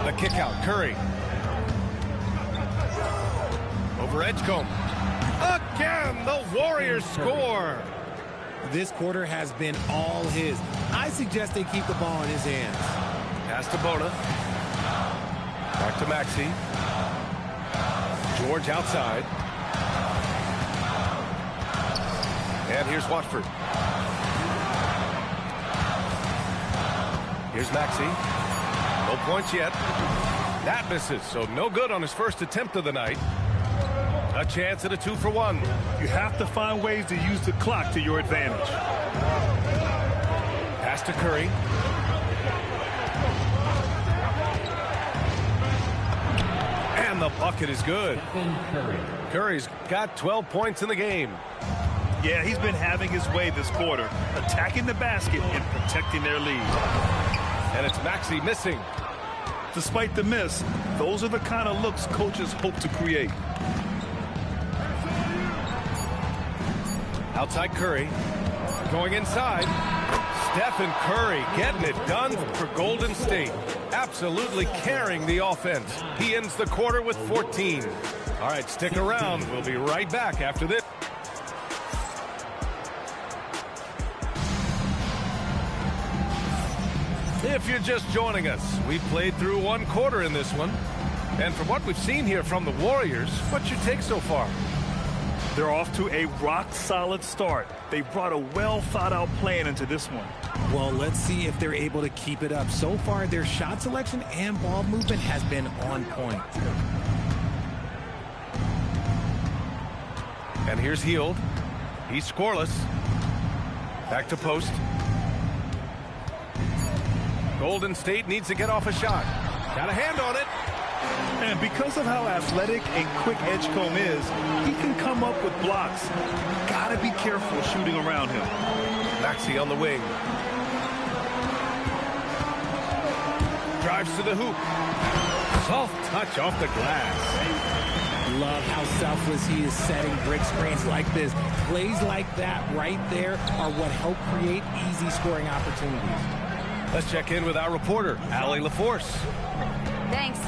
The kick out, Curry. Over Edgecombe. Again, the Warriors score. This quarter has been all his. I suggest they keep the ball in his hands. Pass to Bona. Back to Maxey. George outside. And here's Watford. Here's Maxey. No points yet. That misses, so no good on his first attempt of the night. A chance at a 2 for 1. You have to find ways to use the clock to your advantage. Pass to Curry. And the bucket is good. Curry's got 12 points in the game. Yeah, he's been having his way this quarter, attacking the basket and protecting their lead. And it's Maxey missing. Despite the miss, those are the kind of looks coaches hope to create. Outside Curry. Going inside. Stephen Curry getting it done for Golden State. Absolutely carrying the offense. He ends the quarter with 14. All right, stick around. We'll be right back after this. If you're just joining us, we've played through one quarter in this one. And from what we've seen here from the Warriors, what's your take so far? They're off to a rock-solid start. They brought a well-thought-out plan into this one. Well, let's see if they're able to keep it up. So far, their shot selection and ball movement has been on point. And here's Hield. He's scoreless. Back to post. Golden State needs to get off a shot. Got a hand on it. And because of how athletic and quick Edgecombe is, he can come up with blocks. Gotta be careful shooting around him. Maxey on the wing. Drives to the hoop. Soft touch off the glass. Love how selfless he is setting brick screens like this. Plays like that right there are what help create easy scoring opportunities. Let's check in with our reporter, Allie LaForce. Thanks.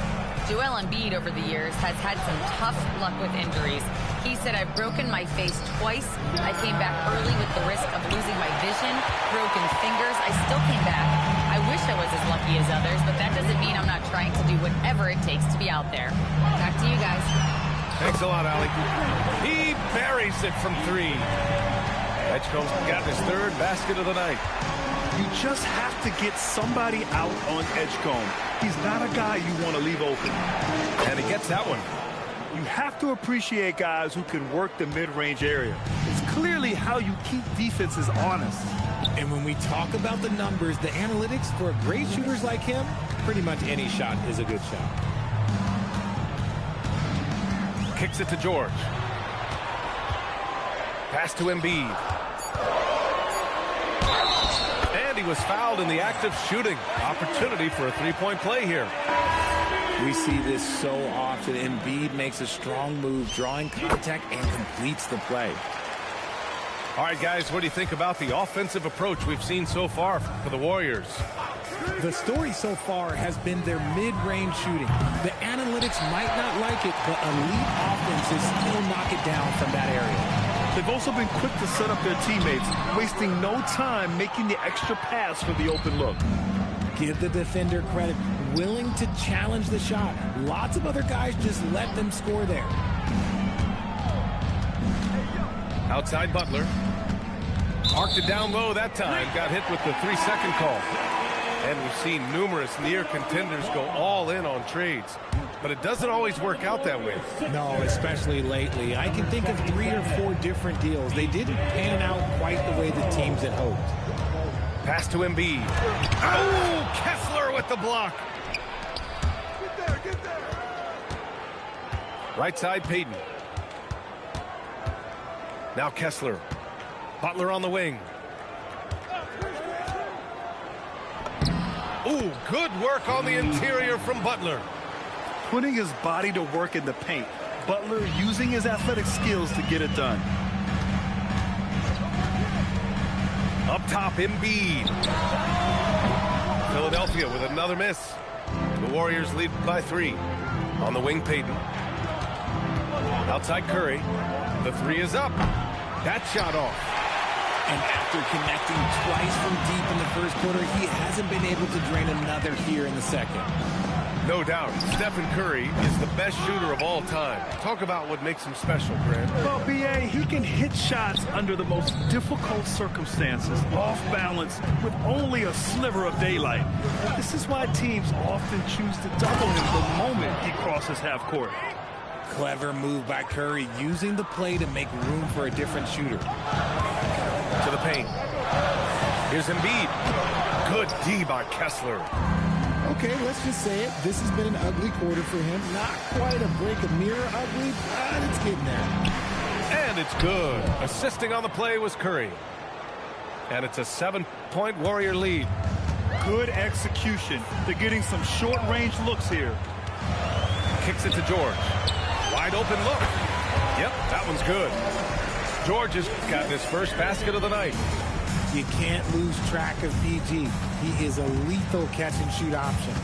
Joel Embiid over the years has had some tough luck with injuries. He said, I've broken my face twice. I came back early with the risk of losing my vision, broken fingers. I still came back. I wish I was as lucky as others, but that doesn't mean I'm not trying to do whatever it takes to be out there. Back to you guys. Thanks a lot, Allie. He buries it from 3. Edgecombe's got his 3rd basket of the night. You just have to get somebody out on Edgecombe. He's not a guy you want to leave open. And he gets that one. You have to appreciate guys who can work the mid-range area. It's clearly how you keep defenses honest. And when we talk about the numbers, the analytics for great shooters like him, pretty much any shot is a good shot. Kicks it to George. Pass to Embiid. And he was fouled in the act of shooting. Opportunity for a 3-point play here. We see this so often. Embiid makes a strong move, drawing contact, and completes the play. All right, guys, what do you think about the offensive approach we've seen so far for the Warriors? The story so far has been their mid-range shooting. The analytics might not like it, but elite offenses still knock it down from that area. They've also been quick to set up their teammates, wasting no time making the extra pass for the open look. Give the defender credit, willing to challenge the shot. Lots of other guys just let them score there. Outside Butler. Marked it down low that time. Got hit with the 3-second call. And we've seen numerous near contenders go all in on trades. But it doesn't always work out that way. No, especially lately. I can think of 3 or 4 different deals. They didn't pan out quite the way the teams had hoped. Pass to Embiid. Oh, Kessler with the block. Get there. Right side, Payton. Now Kessler. Butler on the wing. Ooh, good work on the interior from Butler. Putting his body to work in the paint. Butler using his athletic skills to get it done. Up top, Embiid. Philadelphia with another miss. The Warriors lead by 3. On the wing, Payton. Outside Curry. The 3 is up. That shot off. And after connecting twice from deep in the first quarter, he hasn't been able to drain another here in the second. No doubt, Stephen Curry is the best shooter of all time. Talk about what makes him special, Grant. Well, B.A., he can hit shots under the most difficult circumstances, off balance, with only a sliver of daylight. This is why teams often choose to double him the moment he crosses half court. Clever move by Curry, using the play to make room for a different shooter. To the paint. Here's Embiid. Good D by Kessler. Okay, let's just say it. This has been an ugly quarter for him. Not quite a break of mirror ugly, but it's getting there. And it's good. Assisting on the play was Curry. And it's a 7-point Warrior lead. Good execution. They're getting some short-range looks here. Kicks it to George. Wide open look. Yep, that one's good. George has got his first basket of the night. You can't lose track of PG. He is a lethal catch-and-shoot option.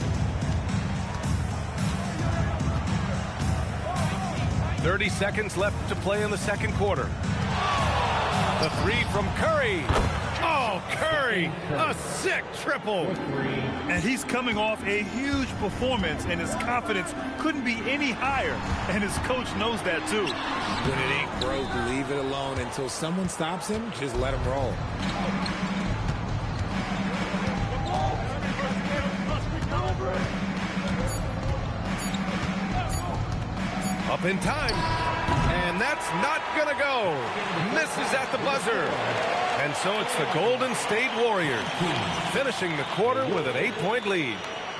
30 seconds left to play in the second quarter. The 3 from Curry. Oh, Curry, a sick triple. And he's coming off a huge performance, and his confidence couldn't be any higher. And his coach knows that, too. When it ain't broke, leave it alone. Until someone stops him, just let him roll. Up in time. And that's not going to go. Misses at the buzzer. And so it's the Golden State Warriors finishing the quarter with an 8-point lead.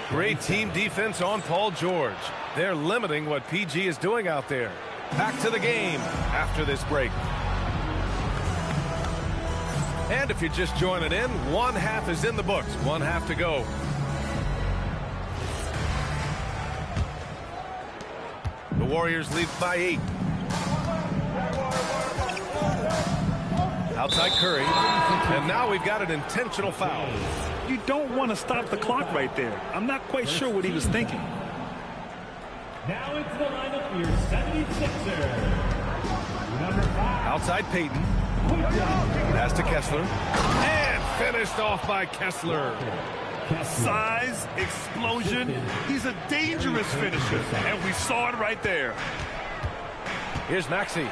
Great team defense on Paul George. They're limiting what PG is doing out there. Back to the game after this break. And if you're just joining in, 1 half is in the books. 1 half to go. The Warriors lead by 8. Outside Curry. And now we've got an intentional foul. You don't want to stop the clock right there. I'm not quite sure what he was thinking. Now into the lineup for your 76ers. Number 5. Outside Payton. Pass to Kessler. And finished off by Kessler. Size, explosion. He's a dangerous finisher. And we saw it right there. Here's Maxey.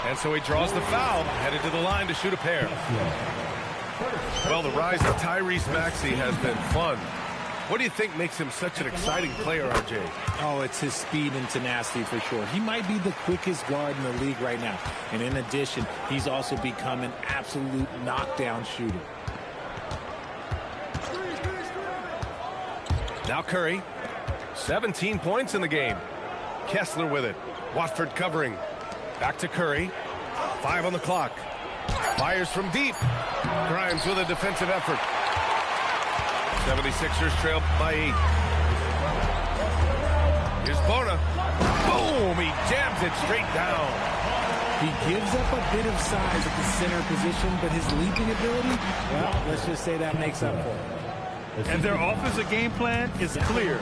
And so he draws the foul, headed to the line to shoot a pair. Well, the rise of Tyrese Maxey has been fun. What do you think makes him such an exciting player, RJ? Oh, it's his speed and tenacity for sure. He might be the quickest guard in the league right now. And in addition, he's also become an absolute knockdown shooter. Now Curry. 17 points in the game. Kessler with it. Watford covering. Back to Curry. 5 on the clock. Fires from deep. Grimes with a defensive effort. 76ers trail by 8. Here's Bona. Boom! He jams it straight down. He gives up a bit of size at the center position, but his leaping ability, well, let's just say that makes up for it. And their offensive game plan is clear.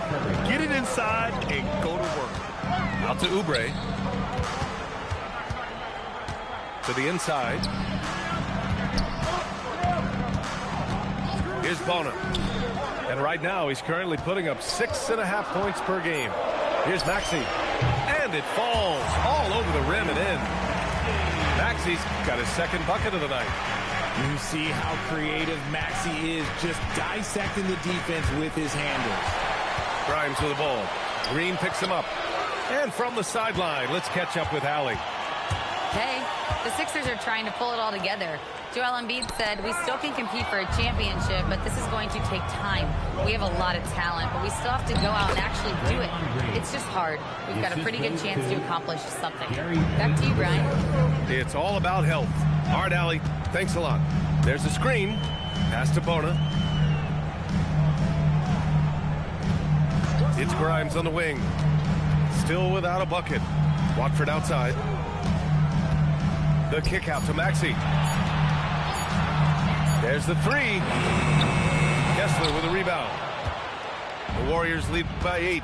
Get it inside and go to work. Out to Oubre. To the inside. Here's Bona. And right now, he's currently putting up 6.5 points per game. Here's Maxey. And it falls all over the rim and in. Maxey's got his second bucket of the night. You see how creative Maxey is, just dissecting the defense with his handles. Grimes with the ball. Green picks him up. And from the sideline, let's catch up with Allie. Hey, the Sixers are trying to pull it all together. Joel Embiid said, we still can compete for a championship, but this is going to take time. We have a lot of talent, but we still have to go out and actually do it. It's just hard. We've got a pretty good chance to accomplish something. Back to you, Brian. It's all about health. All right, Allie, thanks a lot. There's a screen. Pass to Bona. It's Grimes on the wing. Still without a bucket. Watford outside. The kick out to Maxey. There's the three. Kessler with a rebound. The Warriors lead by 8.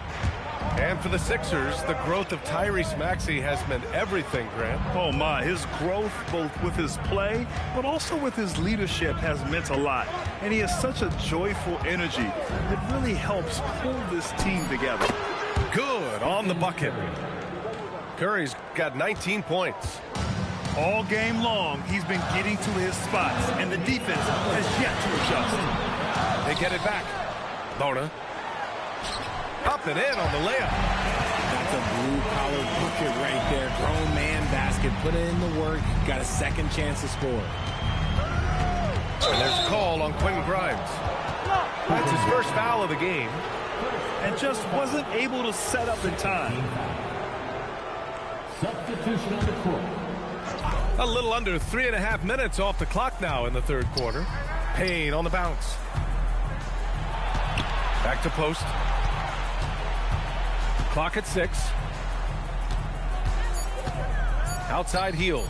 And for the Sixers, the growth of Tyrese Maxey has meant everything, Grant. Oh, my. His growth, both with his play, but also with his leadership, has meant a lot. And he has such a joyful energy that really helps pull this team together. Good on the bucket. Curry's got 19 points. All game long, he's been getting to his spots, and the defense has yet to adjust. They get it back. Bona. Up and in on the layup. That's a blue-collar bucket right there. Grown man basket. Put it in the work. Got a second chance to score. And there's a call on Quentin Grimes. That's his first foul of the game. And just wasn't able to set up in time. Substitution on the court. A little under 3.5 minutes off the clock now in the third quarter. Payne on the bounce. Back to post. Clock at 6. Outside heel.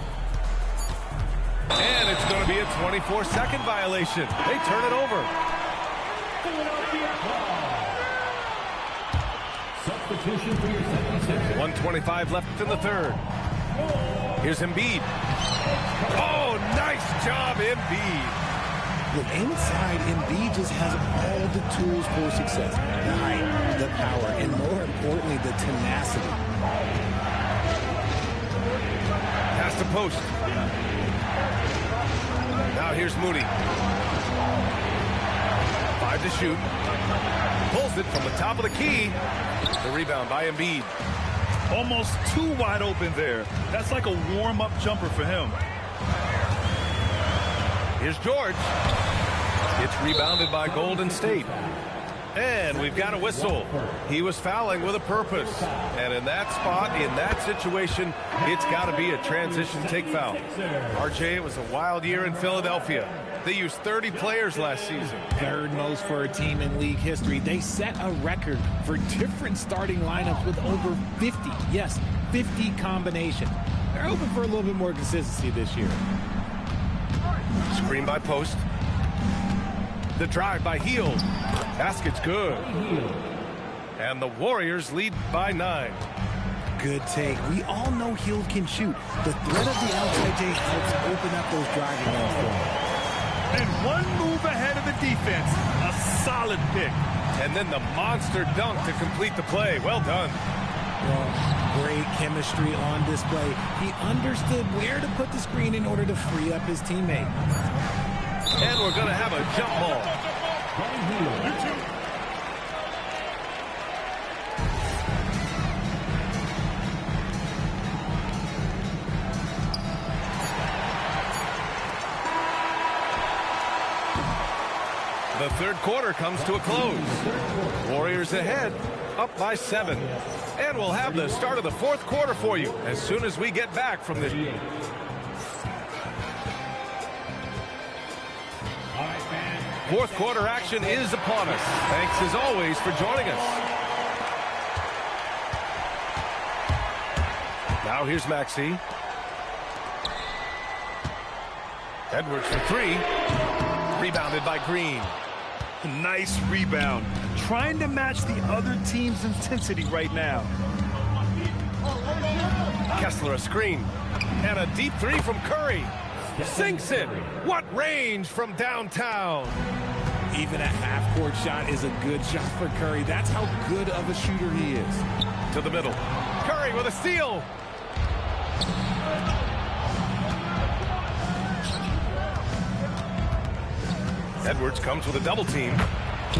And it's going to be a 24-second violation. They turn it over. Substitution for your 76ers. 1:25 left in the third. Here's Embiid. Oh, nice job, Embiid. Look, inside, Embiid just has all the tools for success. The height, the power, and more importantly, the tenacity. Pass to post. Now here's Moody. 5 to shoot. Pulls it from the top of the key. The rebound by Embiid. Almost too wide open there. That's like a warm-up jumper for him. Here's George. It's rebounded by Golden State. And we've got a whistle. He was fouling with a purpose. And in that spot, in that situation, it's got to be a transition take foul. RJ, it was a wild year in Philadelphia. They used 30 players last season. Third most for a team in league history. They set a record for different starting lineups with over 50. Yes, 50 combination. They're hoping for a little bit more consistency this year. Screen by post. The drive by Hield. Basket's good. And the Warriors lead by 9. Good take. We all know Hield can shoot. The threat of the outside J helps open up those driving lanes for him. And one move ahead of the defense. A solid pick. And then the monster dunk to complete the play. Well done. Well, great chemistry on display. He understood where to put the screen in order to free up his teammate. And we're going to have a jump ball. The third quarter comes to a close. Warriors ahead, up by 7. And we'll have the start of the fourth quarter for you as soon as we get back from this. Fourth quarter action is upon us. Thanks as always for joining us. Now here's Maxey. Edwards for three. Rebounded by Green. Nice rebound. Trying to match the other team's intensity right now. Kessler a screen. And a deep three from Curry. Sinks it. What range from downtown. Even a half-court shot is a good shot for Curry. That's how good of a shooter he is. To the middle. Curry with a steal. Edwards comes with a double team.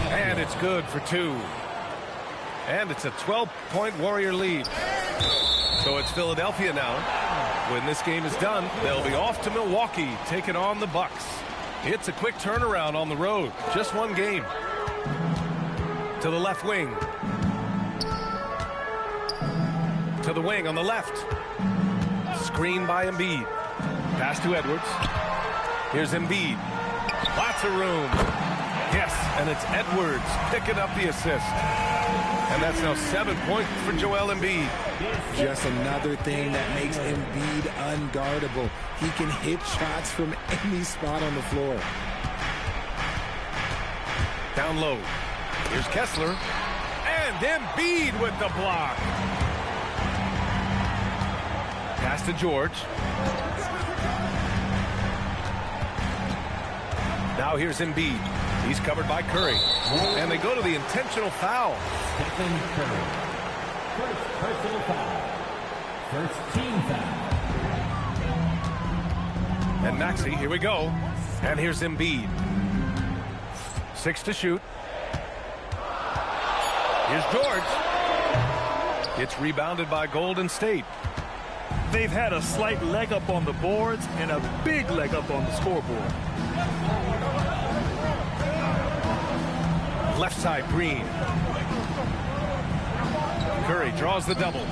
And it's good for two. And it's a 12-point Warrior lead. So it's Philadelphia now. When this game is done, they'll be off to Milwaukee, taking on the Bucks. It's a quick turnaround on the road. Just one game. To the left wing. To the wing on the left. Screen by Embiid. Pass to Edwards. Here's Embiid. Lots of room. Yes, and it's Edwards picking up the assist. And that's now 7 points for Joel Embiid. Just another thing that makes Embiid unguardable. He can hit shots from any spot on the floor. Down low. Here's Kessler. And Embiid with the block. Pass to George. Now here's Embiid. He's covered by Curry. And they go to the intentional foul. Stephen Curry. First personal foul. First team foul. And Maxey, here we go. And here's Embiid. 6 to shoot. Here's George. It's rebounded by Golden State. They've had a slight leg up on the boards and a big leg up on the scoreboard. Left side, Green. Curry draws the double.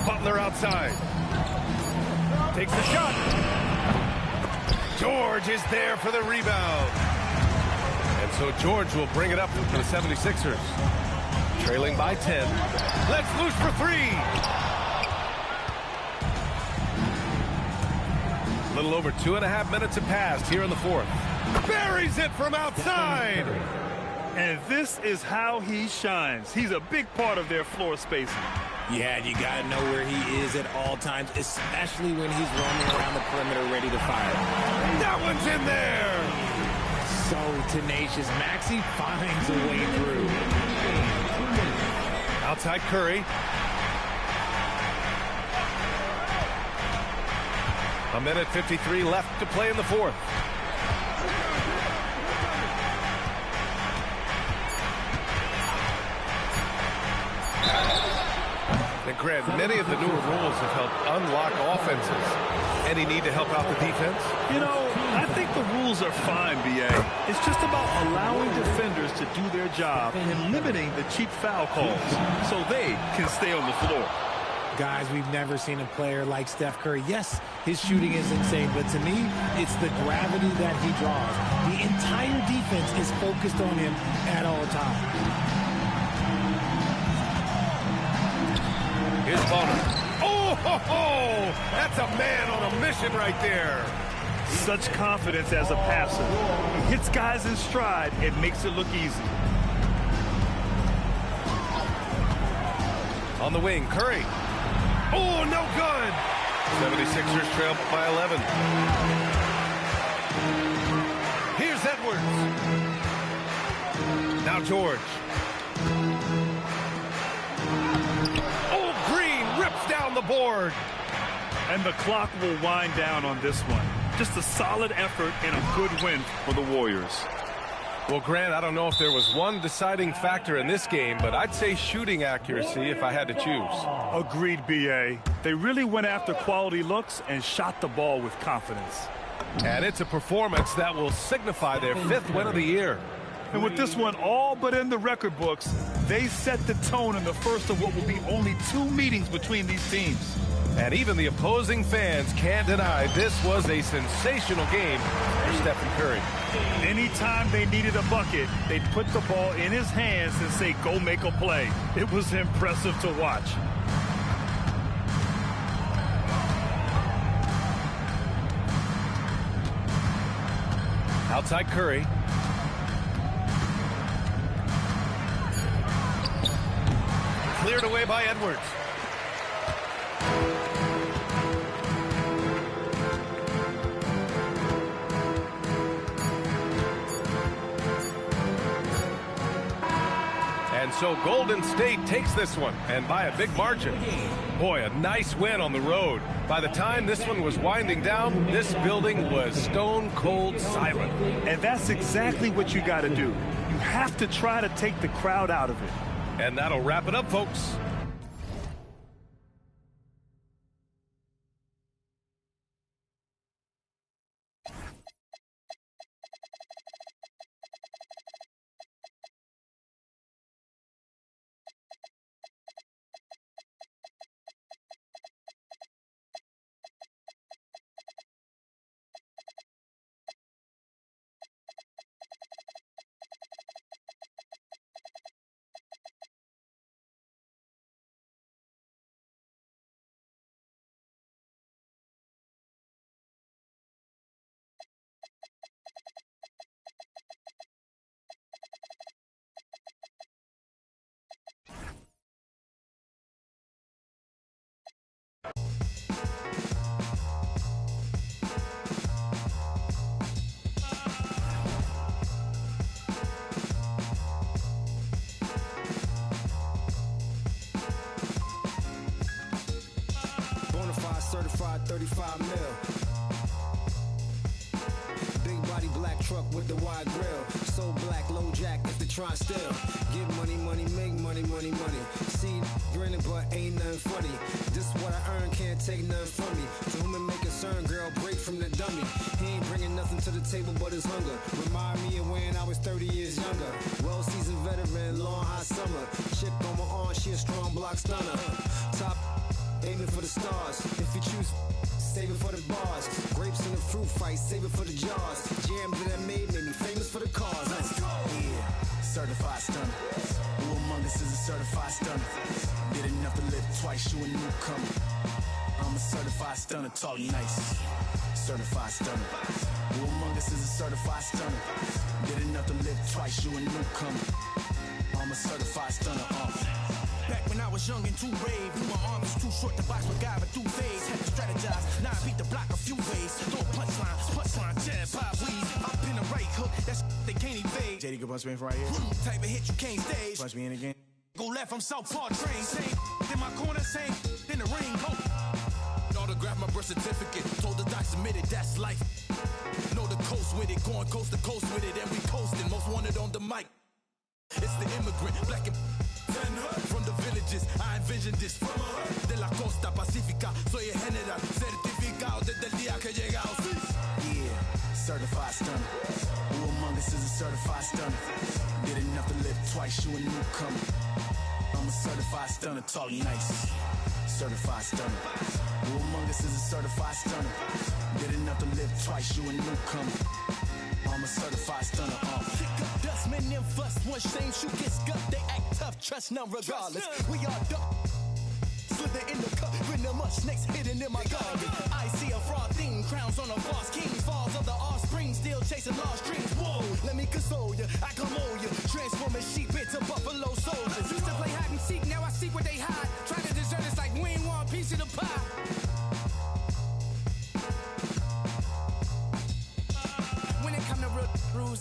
Butler outside. Takes the shot. George is there for the rebound. And so George will bring it up for the 76ers. Trailing by 10. Let's loose for three. A little over 2.5 minutes have passed here in the fourth. Buries it from outside. And this is how he shines. He's a big part of their floor spacing. Yeah, you got to know where he is at all times, especially when he's roaming around the perimeter ready to fire. That one's in there. So tenacious. Maxey finds a way through. Outside Curry. A minute 53 left to play in the fourth. And Grant, many of the newer rules have helped unlock offenses. Any need to help out the defense? You know, I think the rules are fine, B.A. It's just about allowing defenders to do their job and limiting the cheap foul calls so they can stay on the floor. Guys, we've never seen a player like Steph Curry. Yes, his shooting is insane, but to me, it's the gravity that he draws. The entire defense is focused on him at all times. Here's Bonner. Oh, ho, ho! That's a man on a mission right there. Such confidence as a passer. He hits guys in stride and makes it look easy. On the wing, Curry. Oh, no good. 76ers trail by 11. Here's Edwards. Now George. Down the board. And the clock will wind down on this one. Just a solid effort and a good win for the Warriors. Well, Grant, I don't know if there was one deciding factor in this game, but I'd say shooting accuracy if I had to choose. Agreed, B.A. They really went after quality looks and shot the ball with confidence. And it's a performance that will signify their 5th win of the year. And with this one all but in the record books, they set the tone in the first of what will be only 2 meetings between these teams. And even the opposing fans can't deny this was a sensational game for Stephen Curry. Anytime they needed a bucket, they'd put the ball in his hands and say, go make a play. It was impressive to watch. Outside Curry. Cleared away by Edwards. And so Golden State takes this one, and by a big margin. Boy, a nice win on the road. By the time this one was winding down, this building was stone cold silent. And that's exactly what you got to do. You have to try to take the crowd out of it. And that'll wrap it up, folks. Certified 35 mil. Big body black truck with the wide grill. So black, low jack if they try still. Get money, money, make money, money, money. See, grinning but ain't nothing funny. This what I earn, can't take nothing from me. To whom it may concern, girl, break from the dummy. He ain't bringing nothing to the table but his hunger. Remind me of when I was 30 years younger. Well-seasoned veteran, long hot summer. Chick on my arm, she a strong block stunner. Top aiming for the stars. If you choose, save it for the bars. Grapes in the fruit fight, save it for the jars. Jam that I made me famous for the cars. Yeah, certified stunner. Who among us is a certified stunner? Did enough to live twice, you a newcomer. I'm a certified stunner, tall, nice. Certified stunner. Who among us is a certified stunner? Did enough to live twice, you a newcomer. I'm a certified stunner. Back when I was young and too brave, knew my arm was too short to box with guy, but through phase. Had to strategize, now I beat the block a few ways. Throw a punchline, jab, pop, weave. Up in the right hook, that's they can't evade. JD can punch me in from right here. Type of hit you can't stage. Punch me in again. Go left, I'm Southpaw train. Same in my corner, same in the ring. Go. Autograph my birth certificate. Told the doc submitted, that's life. Know the coast with it, going coast to coast with it, and we coasting. Most wanted on the mic. It's the immigrant, black and from the villages, I envisioned this from a hood. De la costa pacífica, soy el general, certificado desde el día que llegamos. Yeah, certified stunner. Who among us is a certified stunner? Did enough to live twice, you a newcomer. I'm a certified stunner, tall, nice. Certified stunner. Who among us is a certified stunner? Did enough to live twice, you a newcomer. I'm a certified stunner. Kick up dust, men them fuss. One shame, shoot get scuffed. They act tough, trust none regardless. We are duck. Slither in the cup, with the much snakes hidden in my garden. I see a fraud theme, crowns on a false king. Falls of the offspring, still chasing lost dreams. Whoa, let me console you, I come on you. Transforming sheep into buffalo soldiers. Used to play hide and seek, now I seek what they hide. Try to desert us like we ain't want a piece of the pie.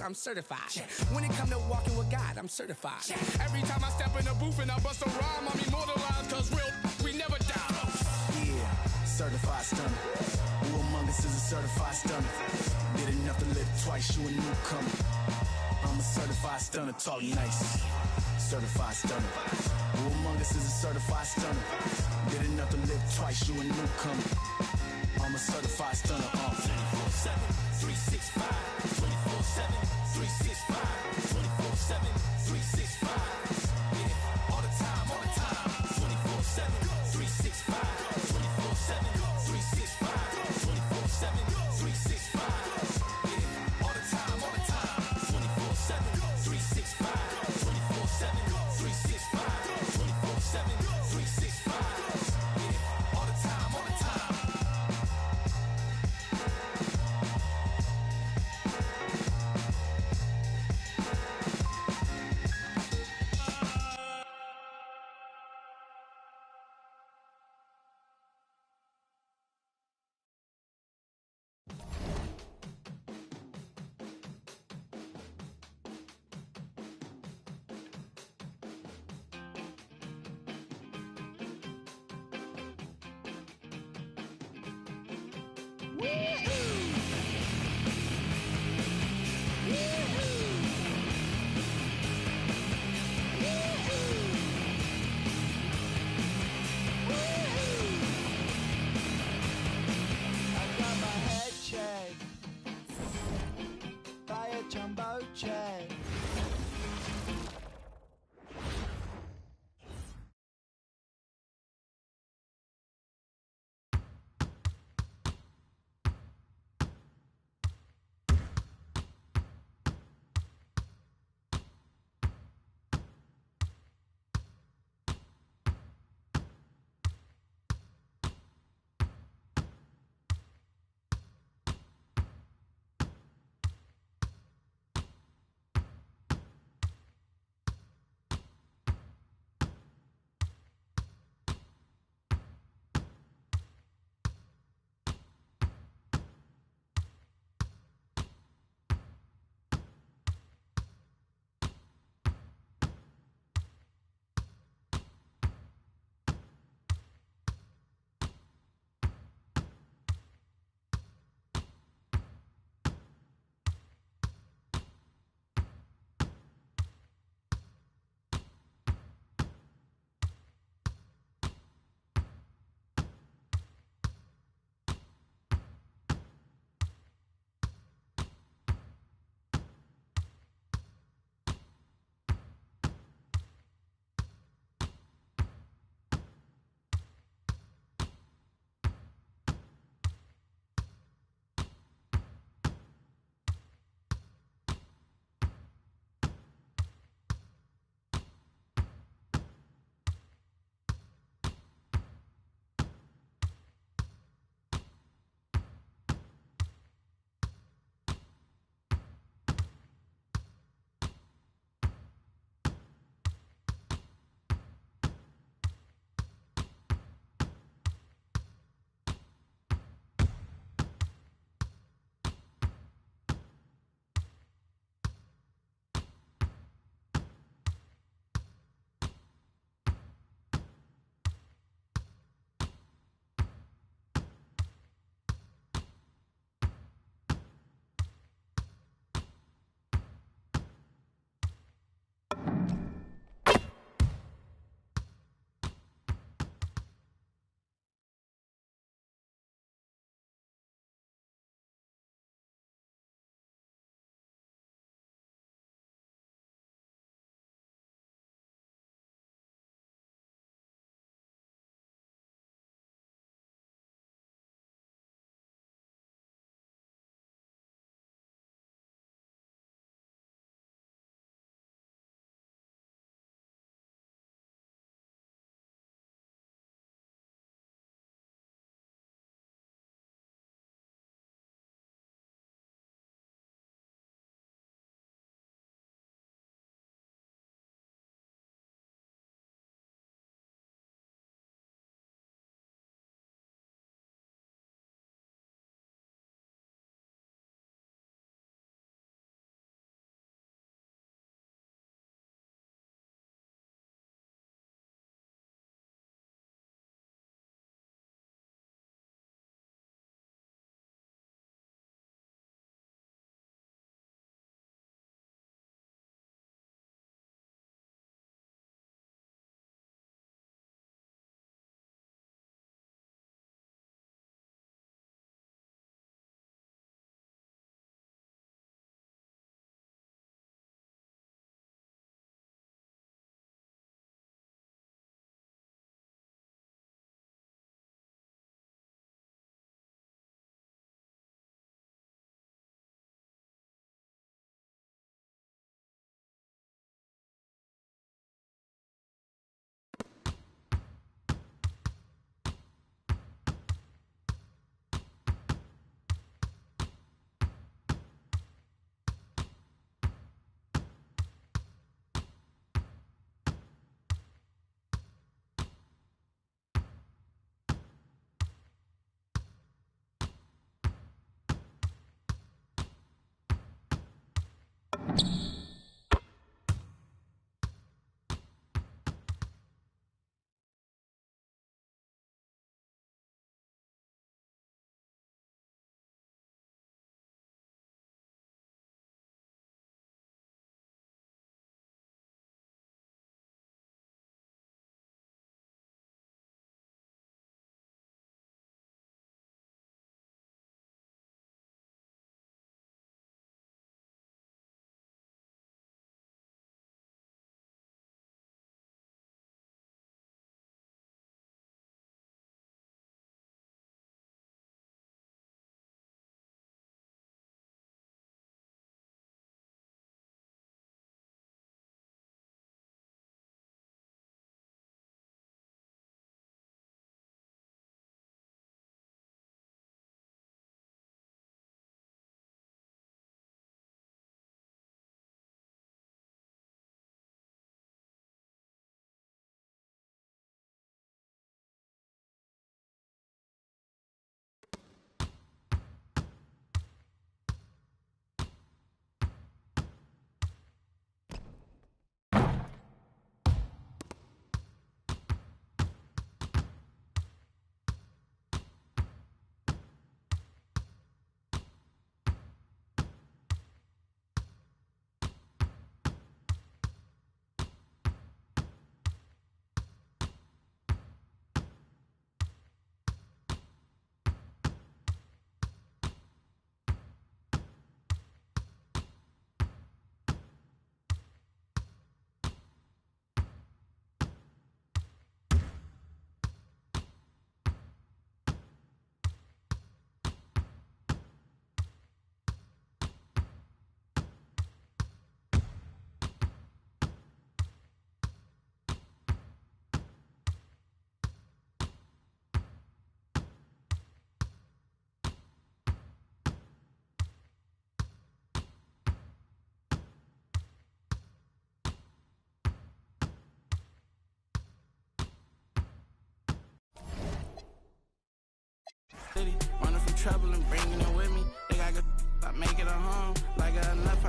I'm certified. When it come to walking with God, I'm certified. Every time I step in the booth and I bust a rhyme, I'm immortalized, cause real, we never die. Yeah, certified stunner. Who among us is a certified stunner? Did enough to live twice, you a newcomer. I'm a certified stunner, tall, nice. Certified stunner. Who among us is a certified stunner? Did enough to live twice, you a newcomer. I'm a certified stunner. 24/7, 365, 24/7, 365, 24/7, 365. Yeah, all the time, 24/7, 365, 24/7, 365, 24/7, 365. Yeah, all the time, 24/7, 365, 24/7, 365, 24/7, 365. Yeah, all the time.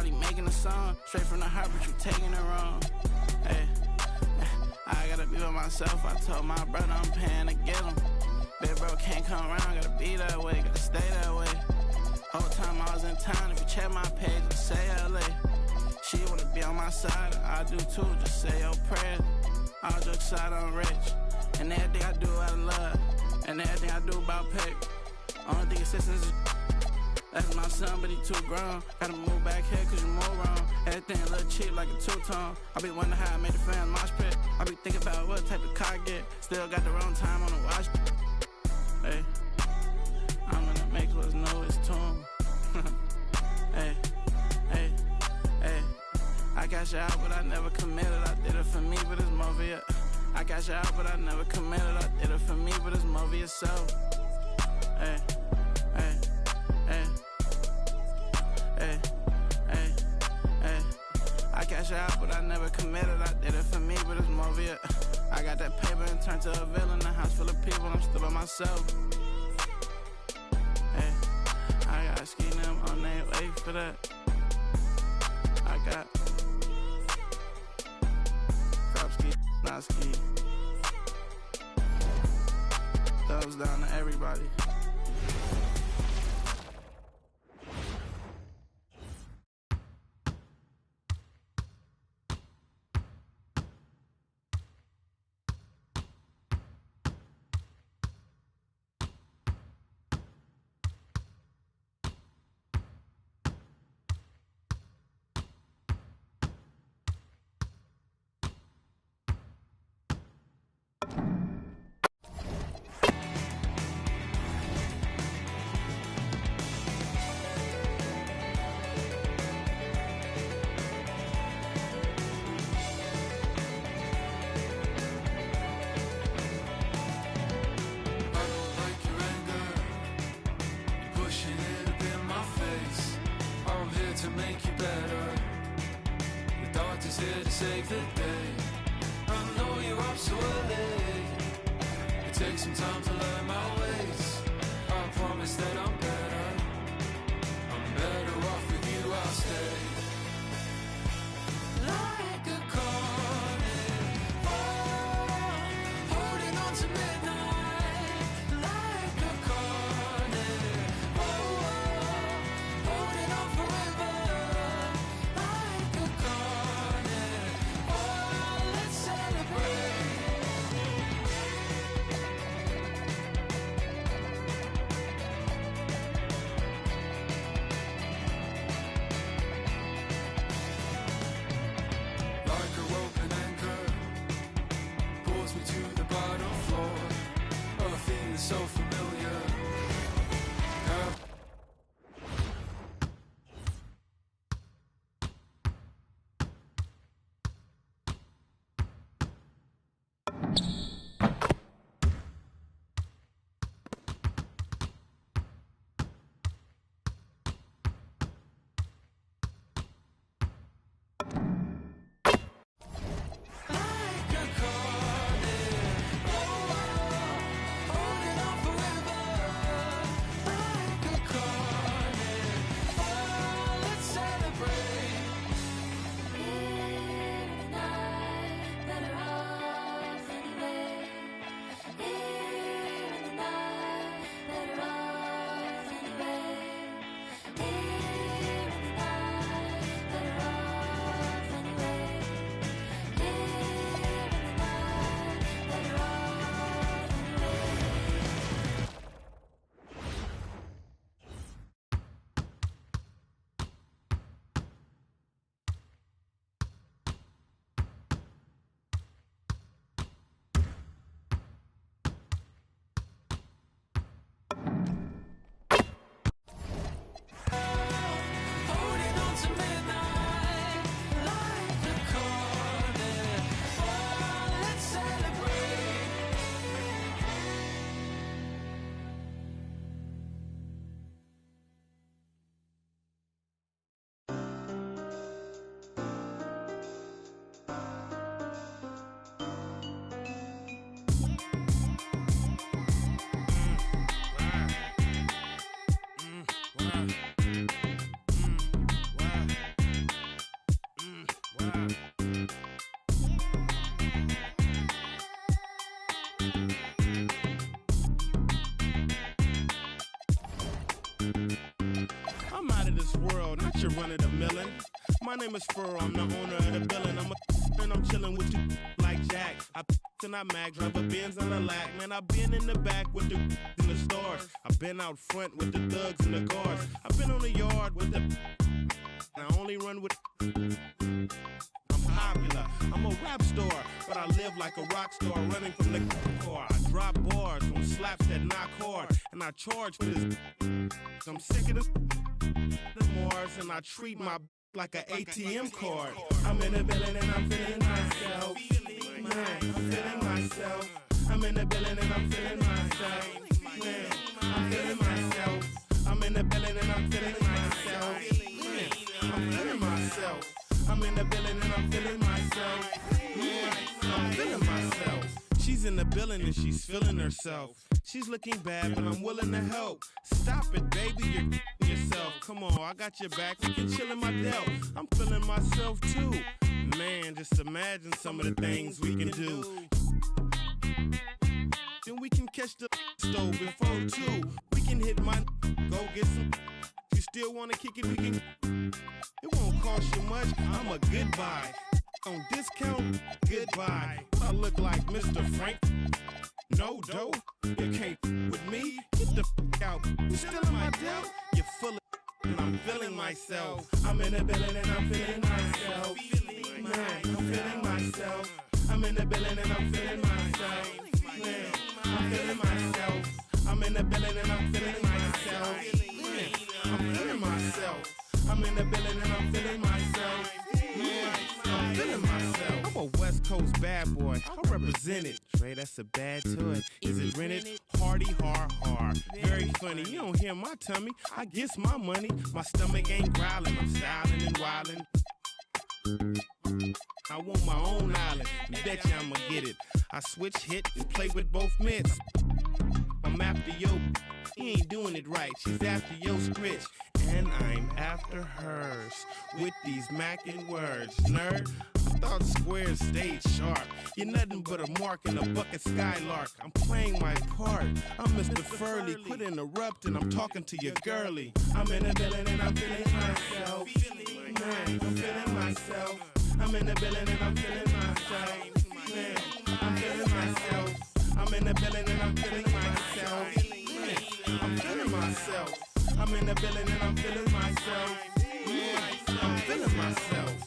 Shorty making a song, straight from the heart, but you taking it wrong. Hey, I gotta be by myself. I told my brother I'm paying to get him. Big bro can't come around, gotta be that way, gotta stay that way. Whole time I was in town, if you check my page, it'll say LA. She wanna be on my side, I do too, just say your prayers. All jokes aside, I'm rich, and everything I do out of love, and everything I do about pay. Only thing assistance is that's my son, but he too grown. Gotta move back here cause you move wrong. Everything a little cheap like a two-tone. I be wondering how I made the fans mosh pit. I be thinking about what type of car I get. Still got the wrong time on the watch. Hey, I'm gonna make what's know it's tune. Hey, hey, hey. I got you out, but I never committed. I did it for me, but it's more for you. I got you out, but I never committed. I did it for me, but it's more for yourself. Hey, hey, hey, hey, hey, hey. I got you out, but I never committed. I did it for me, but it's more for you. I got that paper and turned to a villain. A house full of people, I'm still by myself. Hey, I got ski them on their way for that. I got crop ski, not ski. Thumbs down to everybody. Here to save the day. I know you're up so early. It takes some time to learn my ways. I promise that I'm better off with you, I'll stay. Like a carnivore, holding on to midnight. Like a carnivore, holding on forever. Like a carnivore, let's celebrate. Like a rope and anchor, pulls me to the bottom floor. A feeling so familiar. Like a carnivore, holding on forever. your run-of-the-millin'. My name is Furrow, I'm the owner of the building. I'm chillin' with you like Jack. I and I mag, drive a Benz on a lack. Man, I been in the back with the in the stores. I been out front with the thugs and the guards. I been on the yard with the. I only run with. I'm popular. I'm a rap star, but I live like a rock star, running from the car. I drop bars on slaps that knock hard, and I charge for this. I'm sick of the Mars, and I treat my like an ATM card. I'm in the building and I'm feeling myself. Man, I'm feeling myself. I'm in the building and I'm feeling myself. Man, I'm feeling myself. I'm in the building and I'm feeling myself. Man, I'm feeling myself. I'm in the building and I'm feeling myself. Man, I'm feeling myself. She's in the building and she's feeling herself. She's looking bad, but I'm willing to help. Stop it, baby, you're yourself. Come on, I got your back. We can chill in my Dell. I'm feeling myself too. Man, just imagine some of the things we can do. Then we can catch the stove before 2. We can hit my go get some. You still wanna kick it? We can. It won't cost you much. I'm a good buy. On discount, goodbye. I look like Mr. Frank. No dough, you can't with me. Get the out. You still in my doubt? You're full of and I'm feeling myself. I'm in the building and I'm feeling myself. Man, I'm feeling myself. I'm in the building and I'm feeling myself. Man, I'm feeling myself. I'm in the building and I'm feeling myself. Man, I'm feeling myself. I'm in the building and I'm feeling myself. Man, I'm feeling myself. I'm a West Coast bad boy. I represent it. Trey, that's a bad toy. Is it rented? Hardy, hard. Very funny. You don't hear my tummy. I guess my money. My stomach ain't growling. I'm styling and wildin'. I want my own island. Bet you I'ma get it. I switch hit and play with both mitts. I'm after yo. He ain't doing it right. She's after yo scritch. And I'm after hers. With these mackin' words. Nerd, I thought squares stayed sharp. You're nothing but a mark in a bucket skylark. I'm playing my part. I'm Mr. Furley. Quit interrupting. I'm talking to your girlie. I'm in the building and I'm feeling myself. Man, I'm feeling myself. I'm in the building and I'm feeling myself. Man, I'm feeling myself. I'm in the building and I'm feeling myself. Man, I'm feeling myself. I'm in the building and I'm feeling myself. Man, I'm feeling myself.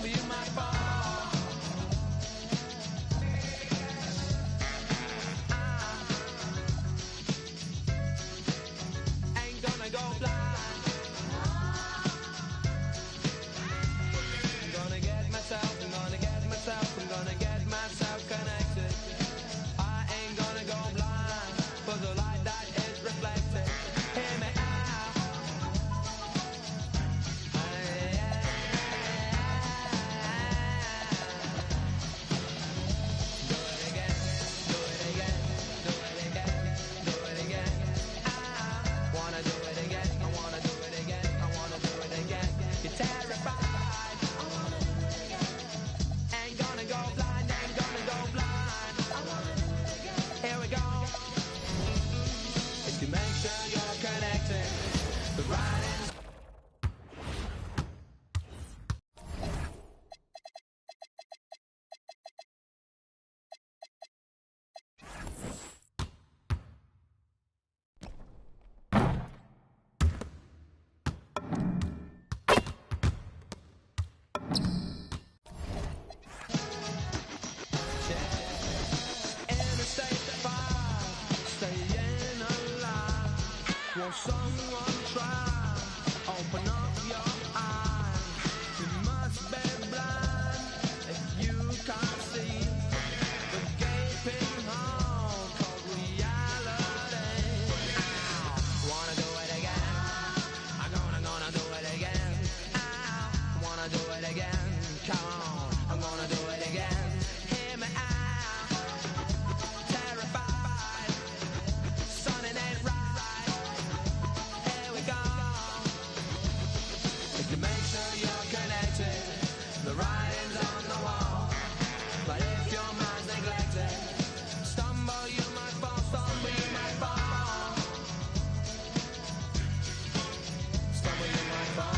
You might Open up your eyes. You must be blind if you can't see the gaping hole called reality. Wanna do it again? I'm gonna do it again. I wanna do it again. Come on, I'm gonna do it again. Hear me out. Terrified. Something ain't right. Here we go. If you make sure you're connected, the writing's on the wall. But if your mind's neglected, stumble you might fall, stumble you might fall. Stumble you might fall.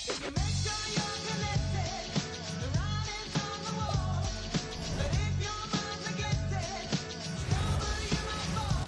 If you make sure you're connected, the writing's on the wall. But if your mind's neglected, stumble you might fall.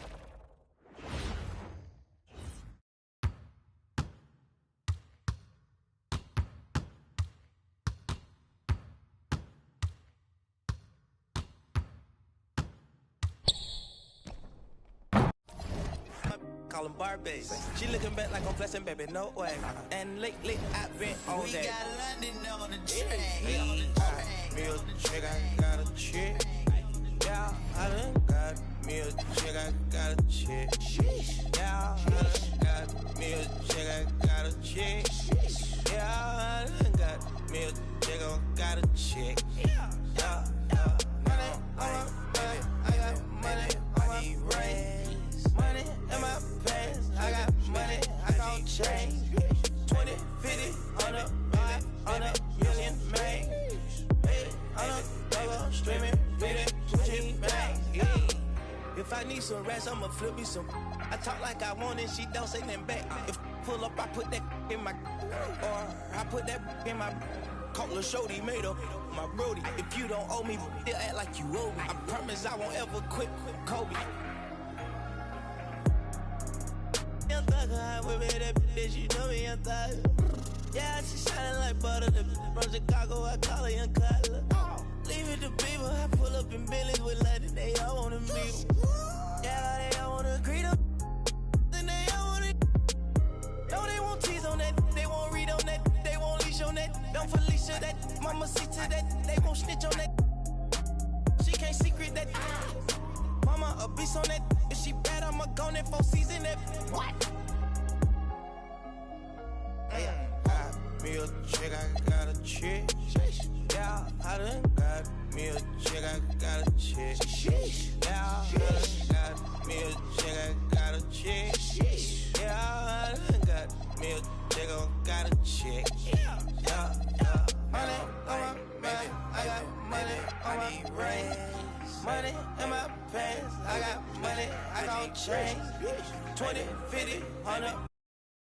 Call him Barbie. She looking back like I'm flexing, baby, no way. And lately I've been on that. We got London on the train. Me a chick, I got a chick. Yeah, I done got me a chick, I got a chick. Yeah, I done got me a chick, I got a chick. Yeah, I done got me a chick, I got a chick. Yeah, money on my baby, I got money on my brain. Money in my pants, I got money, I gon' change. 20, 50, 100, 500 million, man. On a double, streaming, feeding, Gucci, man. If I need some rats, I'ma flip me some. I talk like I want it, she don't say nothing back. If pull up, I put that in my, or I put that in my. Call a shorty, made up my brody. If you don't owe me, they'll act like you owe me. I promise I won't ever quit Kobe. Young thug, I whip it, that bitch, you know me, young thug. Yeah, she shining like butter. The from Chicago, I call her Young Cutler. Leave it to people, I pull up in Billy's with London, they all wanna meet. Yeah, they all wanna agree to. Then they all wanna. No, they won't tease on that, they won't read on that, they won't leash on that. Don't Felicia that, mama see to that, they won't snitch on that. She can't secret that. Mama a beast on that. If she bad, I'ma go in 4 season that. What? Got me a chick, I got a chick. Yeah, I done got me a chick, I got a chick. Yeah, I done got me a chick, I got a chick. Yeah, I done got me a chick, I got a chick. Yeah. Money on my back, I got money on my brain. Money in my pants, I got money, I gon' change. 20, 50, 100